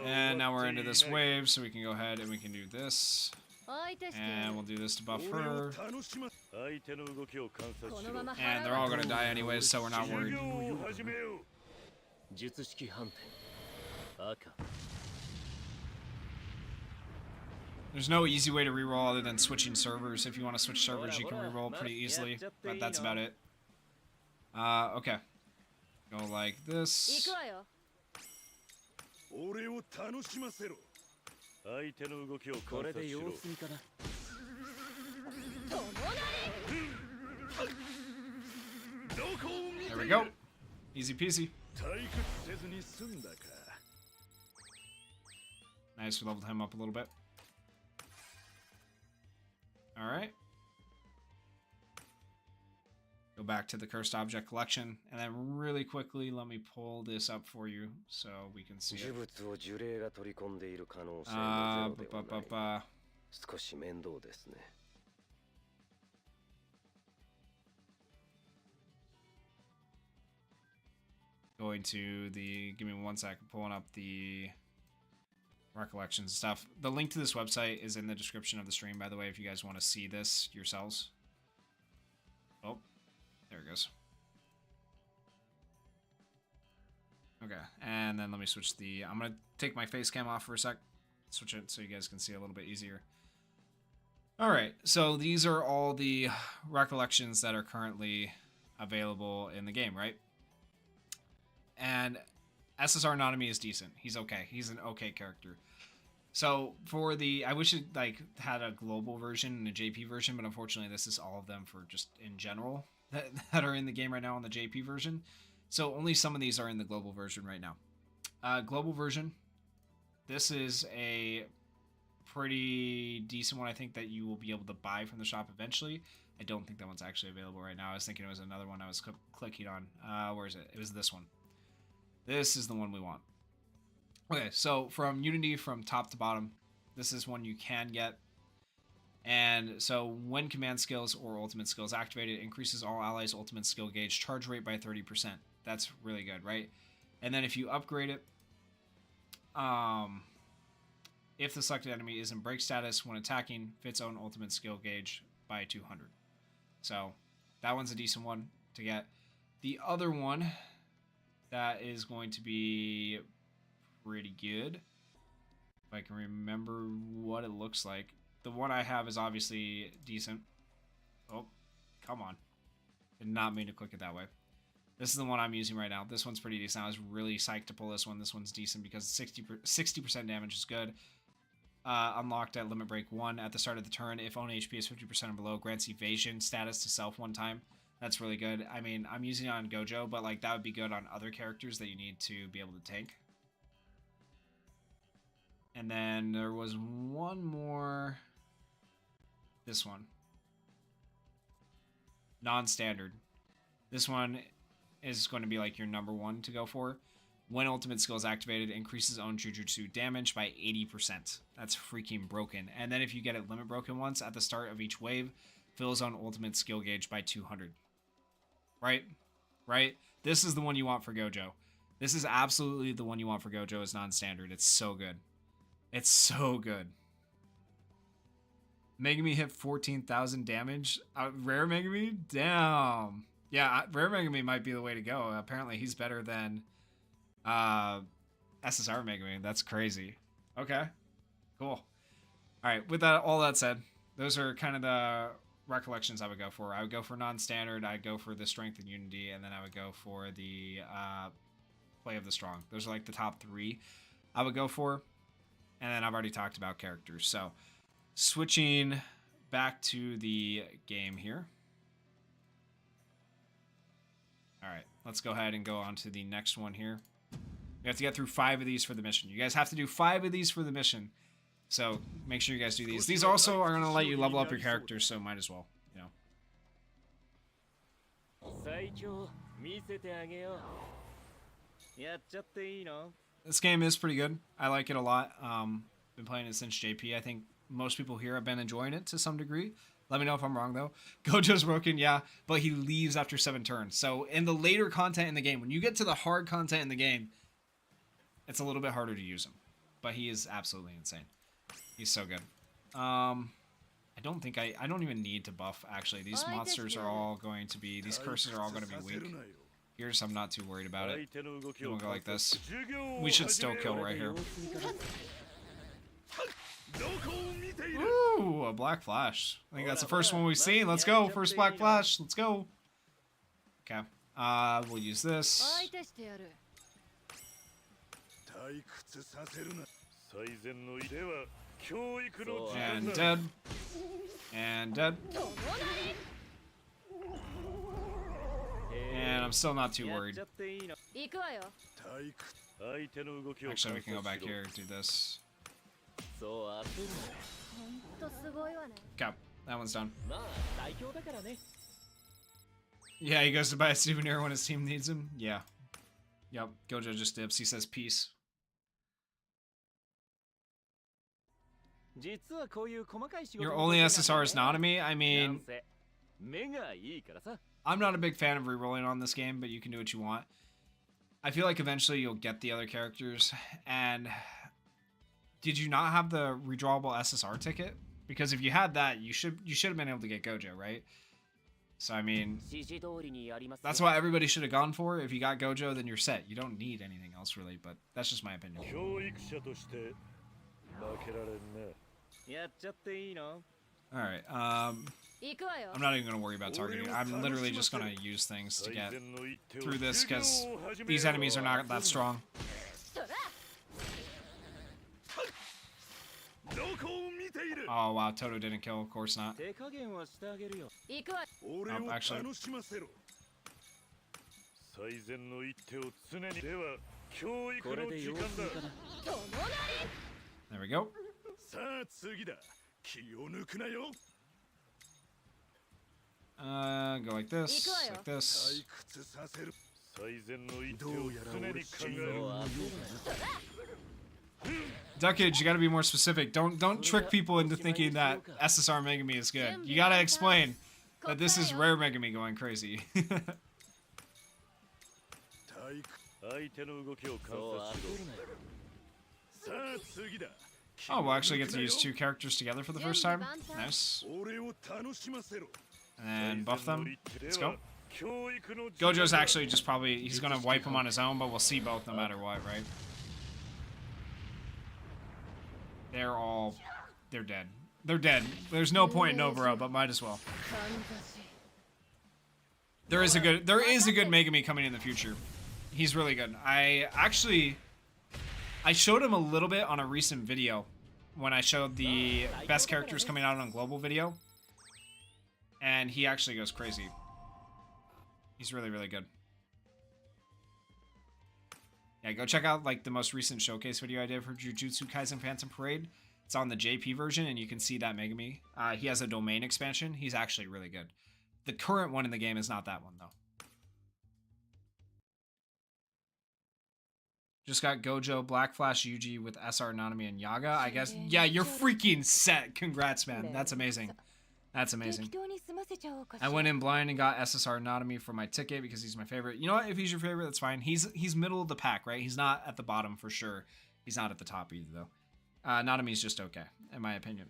And now we're into this wave, so we can go ahead and we can do this. And we'll do this to buff her. And they're all gonna die anyways, so we're not worried. There's no easy way to reroll other than switching servers. If you want to switch servers, you can reroll pretty easily, but that's about it. Okay. Go like this. There we go. Easy peasy. Nice, we leveled him up a little bit. Alright. Go back to the cursed object collection, and then really quickly let me pull this up for you so we can see it. Going to the... Give me 1 second. Pulling up the recollections and stuff. The link to this website is in the description of the stream, by the way, if you guys want to see this yourselves. Oh, there it goes. Okay, and then let me switch the... I'm going to take my face cam off for a sec. Switch it so you guys can see a little bit easier. Alright, so these are all the recollections that are currently available in the game, right? And SSR Nanami is decent. He's okay. He's an okay character. So for the, I wish it like had a global version and a JP version, but unfortunately this is all of them for just in general that are in the game right now on the JP version. So only some of these are in the global version right now. Global version, this is a pretty decent one. I think that you will be able to buy from the shop eventually. I don't think that one's actually available right now. I was thinking it was another one I was clicking on. Where is it? It was this one. This is the one we want. Okay, so from Unity, from top to bottom, this is one you can get. And so when command skills or ultimate skills activated, it increases all allies' ultimate skill gauge charge rate by 30%. That's really good, right? And then if you upgrade it, if the selected enemy is in break status when attacking, its own ultimate skill gauge by 200. So that one's a decent one to get. The other one that is going to be pretty good, if I can remember what it looks like. The one I have is obviously decent. Oh, come on. Did not mean to click it that way. This is the one I'm using right now. This one's pretty decent. I was really psyched to pull this one. This one's decent because 60% damage is good. Unlocked at limit break 1 at the start of the turn. If own HP is 50% or below, grants evasion status to self one time. That's really good. I mean, I'm using it on Gojo, but like that would be good on other characters that you need to be able to tank. And then there was one more. This one. Non-standard. This one is going to be like your number one to go for. When ultimate skill is activated, increases own Jujutsu damage by 80%. That's freaking broken. And then if you get it limit broken once at the start of each wave, fills on ultimate skill gauge by 200. Right? Right? This is the one you want for Gojo. This is absolutely the one you want for Gojo as non-standard. It's so good. It's so good. Megami hit 14,000 damage. Rare Megami? Damn. Yeah, Rare Megami might be the way to go. Apparently he's better than SSR Megami. That's crazy. Okay. Cool. Alright, with that, all that said, those are kind of the recollections I would go for. I would go for non-standard, I'd go for the strength and unity, and then I would go for the play of the strong. Those are like the top 3 I would go for. And then I've already talked about characters. So switching back to the game here. All right, let's go ahead and go on to the next one here. We have to get through 5 of these for the mission. You guys have to do 5 of these for the mission. So make sure you guys do these. These also are going to let you level up your characters, so might as well, you know. This game is pretty good. I like it a lot. Been playing it since JP. I think most people here have been enjoying it to some degree. Let me know if I'm wrong, though. Gojo's broken, yeah, but he leaves after 7 turns. So in the later content in the game, when you get to the hard content in the game, it's a little bit harder to use him. But he is absolutely insane. He's so good. I don't even need to buff, actually. These monsters are all going to be, these curses are all going to be weak. Here's, I'm not too worried about it. We'll go like this. We should still kill right here. Ooh, a black flash. I think that's the first one we've seen. Let's go. First black flash. Let's go. Okay. We'll use this. And dead. And dead. And I'm still not too worried. Actually, we can go back here and do this. Okay, that one's done. Yeah, he goes to buy a souvenir when his team needs him. Yeah. Yep, Gojo just dips. He says peace. Your only SSR is Nanami? I mean, I'm not a big fan of rerolling on this game, but you can do what you want. I feel like eventually you'll get the other characters, and did you not have the redrawable SSR ticket? Because if you had that, you should have been able to get Gojo, right? So I mean, that's what everybody should have gone for. If you got Gojo, then you're set. You don't need anything else really, but that's just my opinion. Alright, I'm not even going to worry about targeting. I'm literally just going to use things to get through this because these enemies are not that strong. Oh wow, Toto didn't kill. Of course not. 手加減はしてあげるよ。行くわ。俺を actually. 楽しませろ。最善の一手を常に。では教育の時間だ。 There we go. さあ次だ。気を抜くなよ。 Go like this, like this. 退屈させる。最善の一手を常に考える。 Duckage, you gotta be more specific. Don't trick people into thinking that SSR Megami is good. You gotta explain that this is rare Megami going crazy. 相手の動きを観察しろ。さあ次だ。 Oh, we'll actually get to use 2 characters together for the first time. Nice. 俺を楽しませろ。 And buff them. Let's go. Gojo's actually just probably, he's gonna wipe him on his own, but we'll see both no matter what, right? They're dead. They're dead. There's no point in Nobara, but might as well. There is a good Megami coming in the future. He's really good. I showed him a little bit on a recent video when I showed the best characters coming out on global video. And he actually goes crazy. He's really, really good. Yeah, go check out like the most recent showcase video I did for Jujutsu Kaisen Phantom Parade. It's on the JP version, and you can see that Megami. He has a domain expansion. He's actually really good. The current one in the game is not that one, though. Just got Gojo, Black Flash, Yuji with SR, Nanami, and Yaga. I guess, yeah, you're freaking set. Congrats, man. That's amazing. That's amazing. I went in blind and got SSR Nanami for my ticket because he's my favorite. You know what? If he's your favorite, that's fine. He's middle of the pack, right? He's not at the bottom for sure. He's not at the top either, though. Nanami's just okay, in my opinion.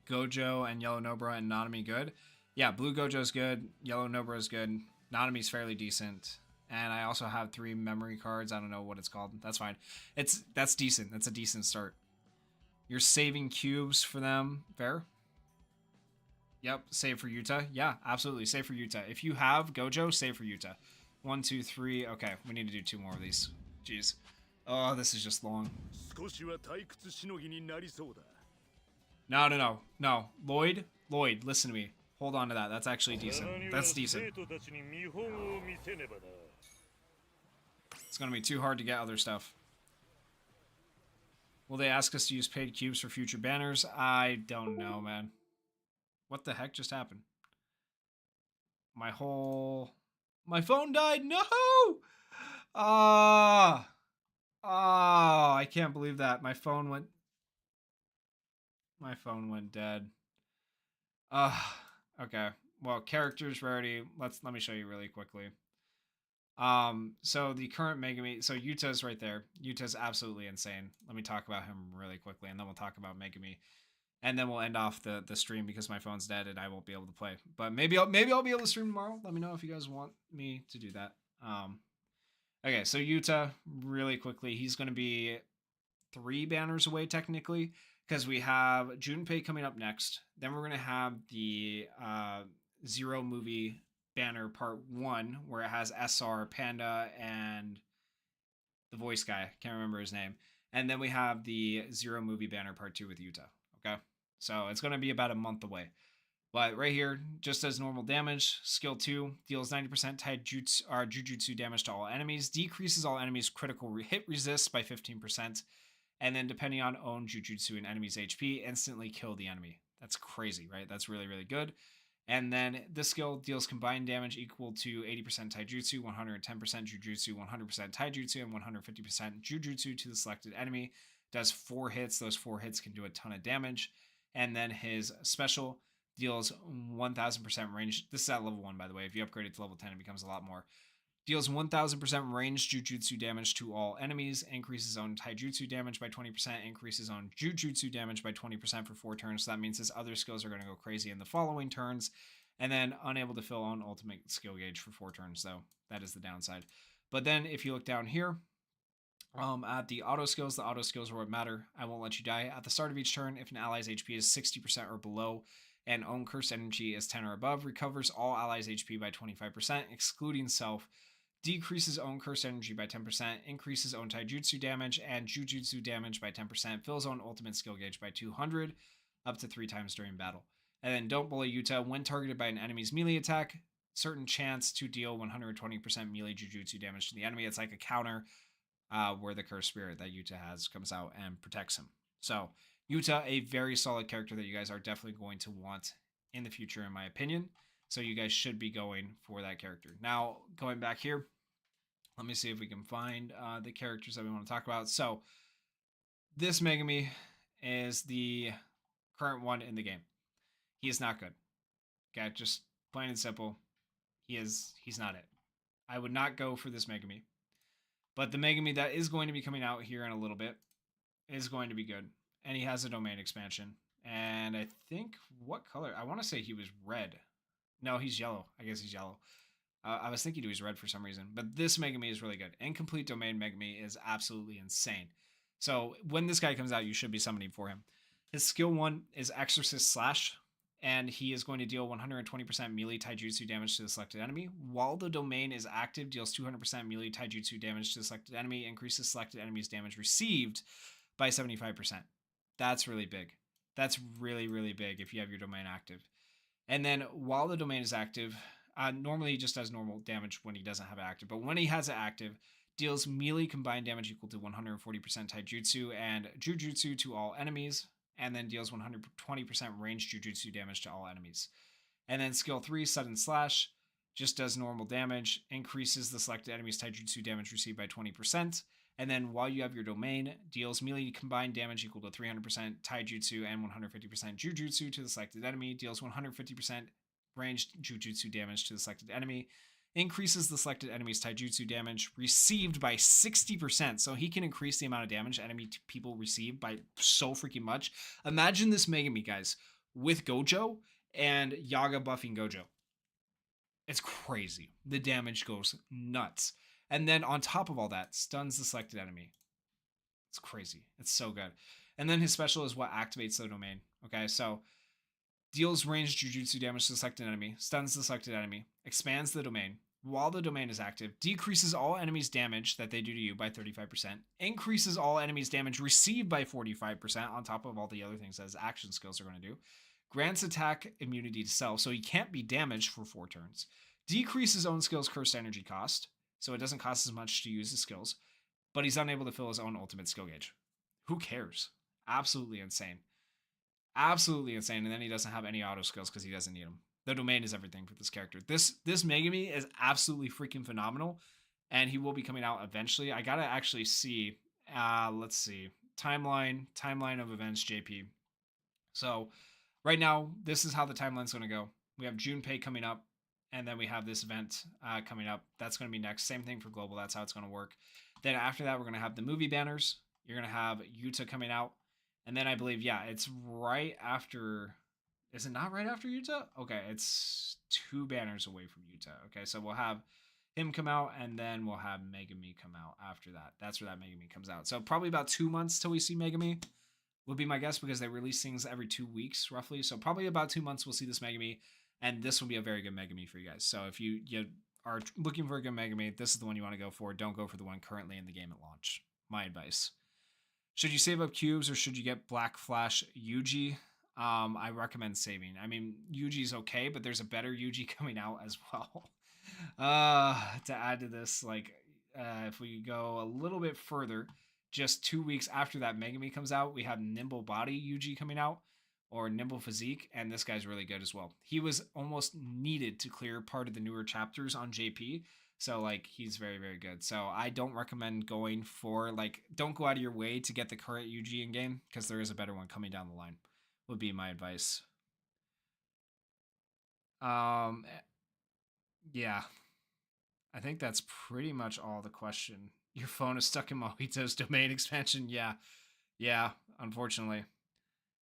Gojo and Yellow Nobara and Nanami good. Yeah, Blue Gojo's good. Yellow Nobara's good. Nanami's fairly decent. And I also have 3 memory cards. I don't know what it's called. That's fine. That's decent. That's a decent start. You're saving cubes for them. Fair? Yep, save for Yuta. Yeah, absolutely. Save for Yuta. If you have Gojo, save for Yuta. 1, 2, 3. Okay, we need to do 2 more of these. Jeez. Oh, this is just long. No. Lloyd, listen to me. Hold on to that. That's actually decent. That's decent. It's going to be too hard to get other stuff. Will they ask us to use paid cubes for future banners? I don't know, man. What the heck just happened? My phone died. No! Oh, I can't believe that. My phone went dead. Okay. Well, characters rarity. Let me show you really quickly. So the current Megami, so Yuta's right there. Yuta's absolutely insane. Let me talk about him really quickly, and then we'll talk about Megami. And then we'll end off the stream because my phone's dead and I won't be able to play. But maybe I'll be able to stream tomorrow. Let me know if you guys want me to do that. Okay, so Yuta, really quickly, he's going to be 3 banners away technically because we have Junpei coming up next. Then we're going to have the Zero movie banner part 1 where it has SR, Panda, and the voice guy. Can't remember his name. And then we have the Zero movie banner part 2 with Yuta. Okay, so it's going to be about a month away. But right here, just as normal damage, skill 2 deals 90% Jujutsu damage to all enemies, decreases all enemies' critical hit resist by 15%, and then depending on own Jujutsu and enemy's HP, instantly kill the enemy. That's crazy, right? That's really, really good. And then this skill deals combined damage equal to 80% Taijutsu, 110% Jujutsu, 100% Taijutsu, and 150% Jujutsu to the selected enemy. Does 4 hits. Those 4 hits can do a ton of damage. And then his special deals 1000% range. This is at level 1, by the way. If you upgrade it to level 10, it becomes a lot more. Deals 1000% range Jujutsu damage to all enemies. Increases own Taijutsu damage by 20%. Increases own Jujutsu damage by 20% for 4 turns. So that means his other skills are going to go crazy in the following turns. And then unable to fill own ultimate skill gauge for 4 turns. So that is the downside. But then if you look down here, at the auto skills are what matter. I won't let you die. At the start of each turn, if an ally's HP is 60% or below and own cursed energy is 10 or above, recovers all allies' HP by 25%, excluding self, decreases own cursed energy by 10%, increases own taijutsu damage and jujutsu damage by 10%, fills own ultimate skill gauge by 200, up to 3 times during battle. And then Don't Bully Yuta. When targeted by an enemy's melee attack, certain chance to deal 120% melee jujutsu damage to the enemy. It's like a counter where the cursed spirit that Yuta has comes out and protects him. So Yuta, a very solid character that you guys are definitely going to want in the future, in my opinion. So you guys should be going for that character. Now, going back here, let me see if we can find the characters that we want to talk about. So this Megami is the current one in the game. He is not good. Okay, just plain and simple. He's not it. I would not go for this Megami. But the Megami that is going to be coming out here in a little bit is going to be good. And he has a domain expansion. And I think, what color? I want to say he was red. No, he's yellow. I guess he's yellow. I was thinking he was red for some reason. But this Megami is really good. Incomplete Domain Megami is absolutely insane. So when this guy comes out, you should be summoning for him. His skill 1 is Exorcist Slash. And he is going to deal 120% melee taijutsu damage to the selected enemy. While the domain is active, deals 200% melee taijutsu damage to the selected enemy, increases selected enemy's damage received by 75%. That's really big. That's really, really big if you have your domain active. And then while the domain is active, normally he just does normal damage when he doesn't have it active. But when he has it active, deals melee combined damage equal to 140% taijutsu and jujutsu to all enemies. And then deals 120% ranged jujutsu damage to all enemies. And then skill 3, Sudden Slash, just does normal damage, increases the selected enemy's taijutsu damage received by 20%. And then while you have your domain, deals melee combined damage equal to 300% taijutsu and 150% jujutsu to the selected enemy, deals 150% ranged jujutsu damage to the selected enemy, increases the selected enemy's taijutsu damage received by 60%. So he can increase the amount of damage enemy people receive by so freaking much. Imagine this Megami, guys, with Gojo and Yaga buffing Gojo. It's crazy. The damage goes nuts. And then on top of all that, stuns the selected enemy. It's crazy. It's so good. And then his special is what activates the domain. Okay, so deals ranged jujutsu damage to the selected enemy, stuns the selected enemy, expands the domain. While the domain is active, decreases all enemies' damage that they do to you by 35%, increases all enemies' damage received by 45% on top of all the other things that his action skills are going to do, grants attack immunity to self, so he can't be damaged for 4 turns, decreases own skills cursed energy cost, so it doesn't cost as much to use his skills, but he's unable to fill his own ultimate skill gauge. Who cares? Absolutely insane. Absolutely insane. And then he doesn't have any auto skills because he doesn't need them. The domain is everything for this character. This Megami is absolutely freaking phenomenal, and he will be coming out eventually. I gotta actually see. Let's see. Timeline of events, JP. So right now, this is how the timeline's going to go. We have Junpei coming up, and then we have this event coming up. That's going to be next. Same thing for Global. That's how it's going to work. Then after that, we're going to have the movie banners. You're going to have Yuta coming out. And then I believe, yeah, it's right after... Is it not right after Yuta? Okay, it's 2 banners away from Yuta. Okay, so we'll have him come out, and then we'll have Megami come out after that. That's where that Megami comes out. So probably about 2 months till we see Megami would be my guess, because they release things every 2 weeks, roughly. So probably about 2 months we'll see this Megami, and this will be a very good Megami for you guys. So if you are looking for a good Megami, this is the one you want to go for. Don't go for the one currently in the game at launch. My advice. Should you save up cubes, or should you get Black Flash Yuji? I recommend saving. I mean, Yuji's okay, but there's a better Yuji coming out as well. To add to this, like, if we go a little bit further, just 2 weeks after that Megami comes out, we have Nimble Body Yuji coming out, or Nimble Physique, and this guy's really good as well. He was almost needed to clear part of the newer chapters on JP, so, like, he's very, very good. So I don't recommend going for, like, don't go out of your way to get the current Yuji in game, because there is a better one coming down the line, would be my advice. Yeah. I think that's pretty much all the question. Your phone is stuck in Mojito's domain expansion. Yeah, unfortunately.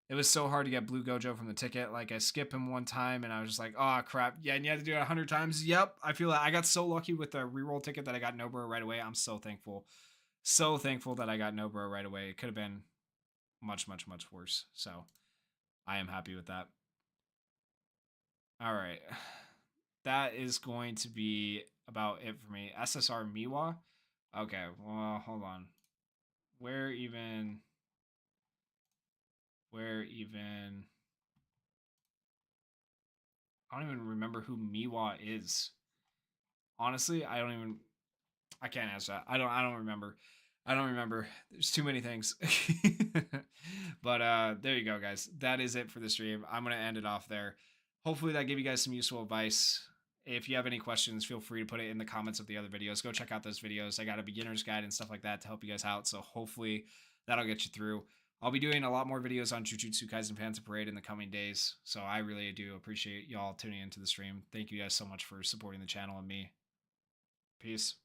It was so hard to get Blue Gojo from the ticket. Like, I skipped him one time, and I was just like, oh, crap. Yeah, and you had to do it 100 times. Yep, I feel like I got so lucky with the reroll ticket that I got Nobara right away. I'm so thankful. So thankful that I got Nobara right away. It could have been much, much, much worse. So I am happy with that. All right. That is going to be about it for me. SSR Miwa. Okay, well, hold on. Where even? I don't even remember who Miwa is. Honestly, I can't answer that. I don't remember. There's too many things. But there you go, guys. That is it for the stream. I'm gonna end it off there. Hopefully that gave you guys some useful advice. If you have any questions, feel free to put it in the comments of the other videos. Go check out those videos. I got a beginner's guide and stuff like that to help you guys out. So hopefully that'll get you through. I'll be doing a lot more videos on Jujutsu Kaisen Phantom Parade in the coming days. So I really do appreciate y'all tuning into the stream. Thank you guys so much for supporting the channel and me. Peace.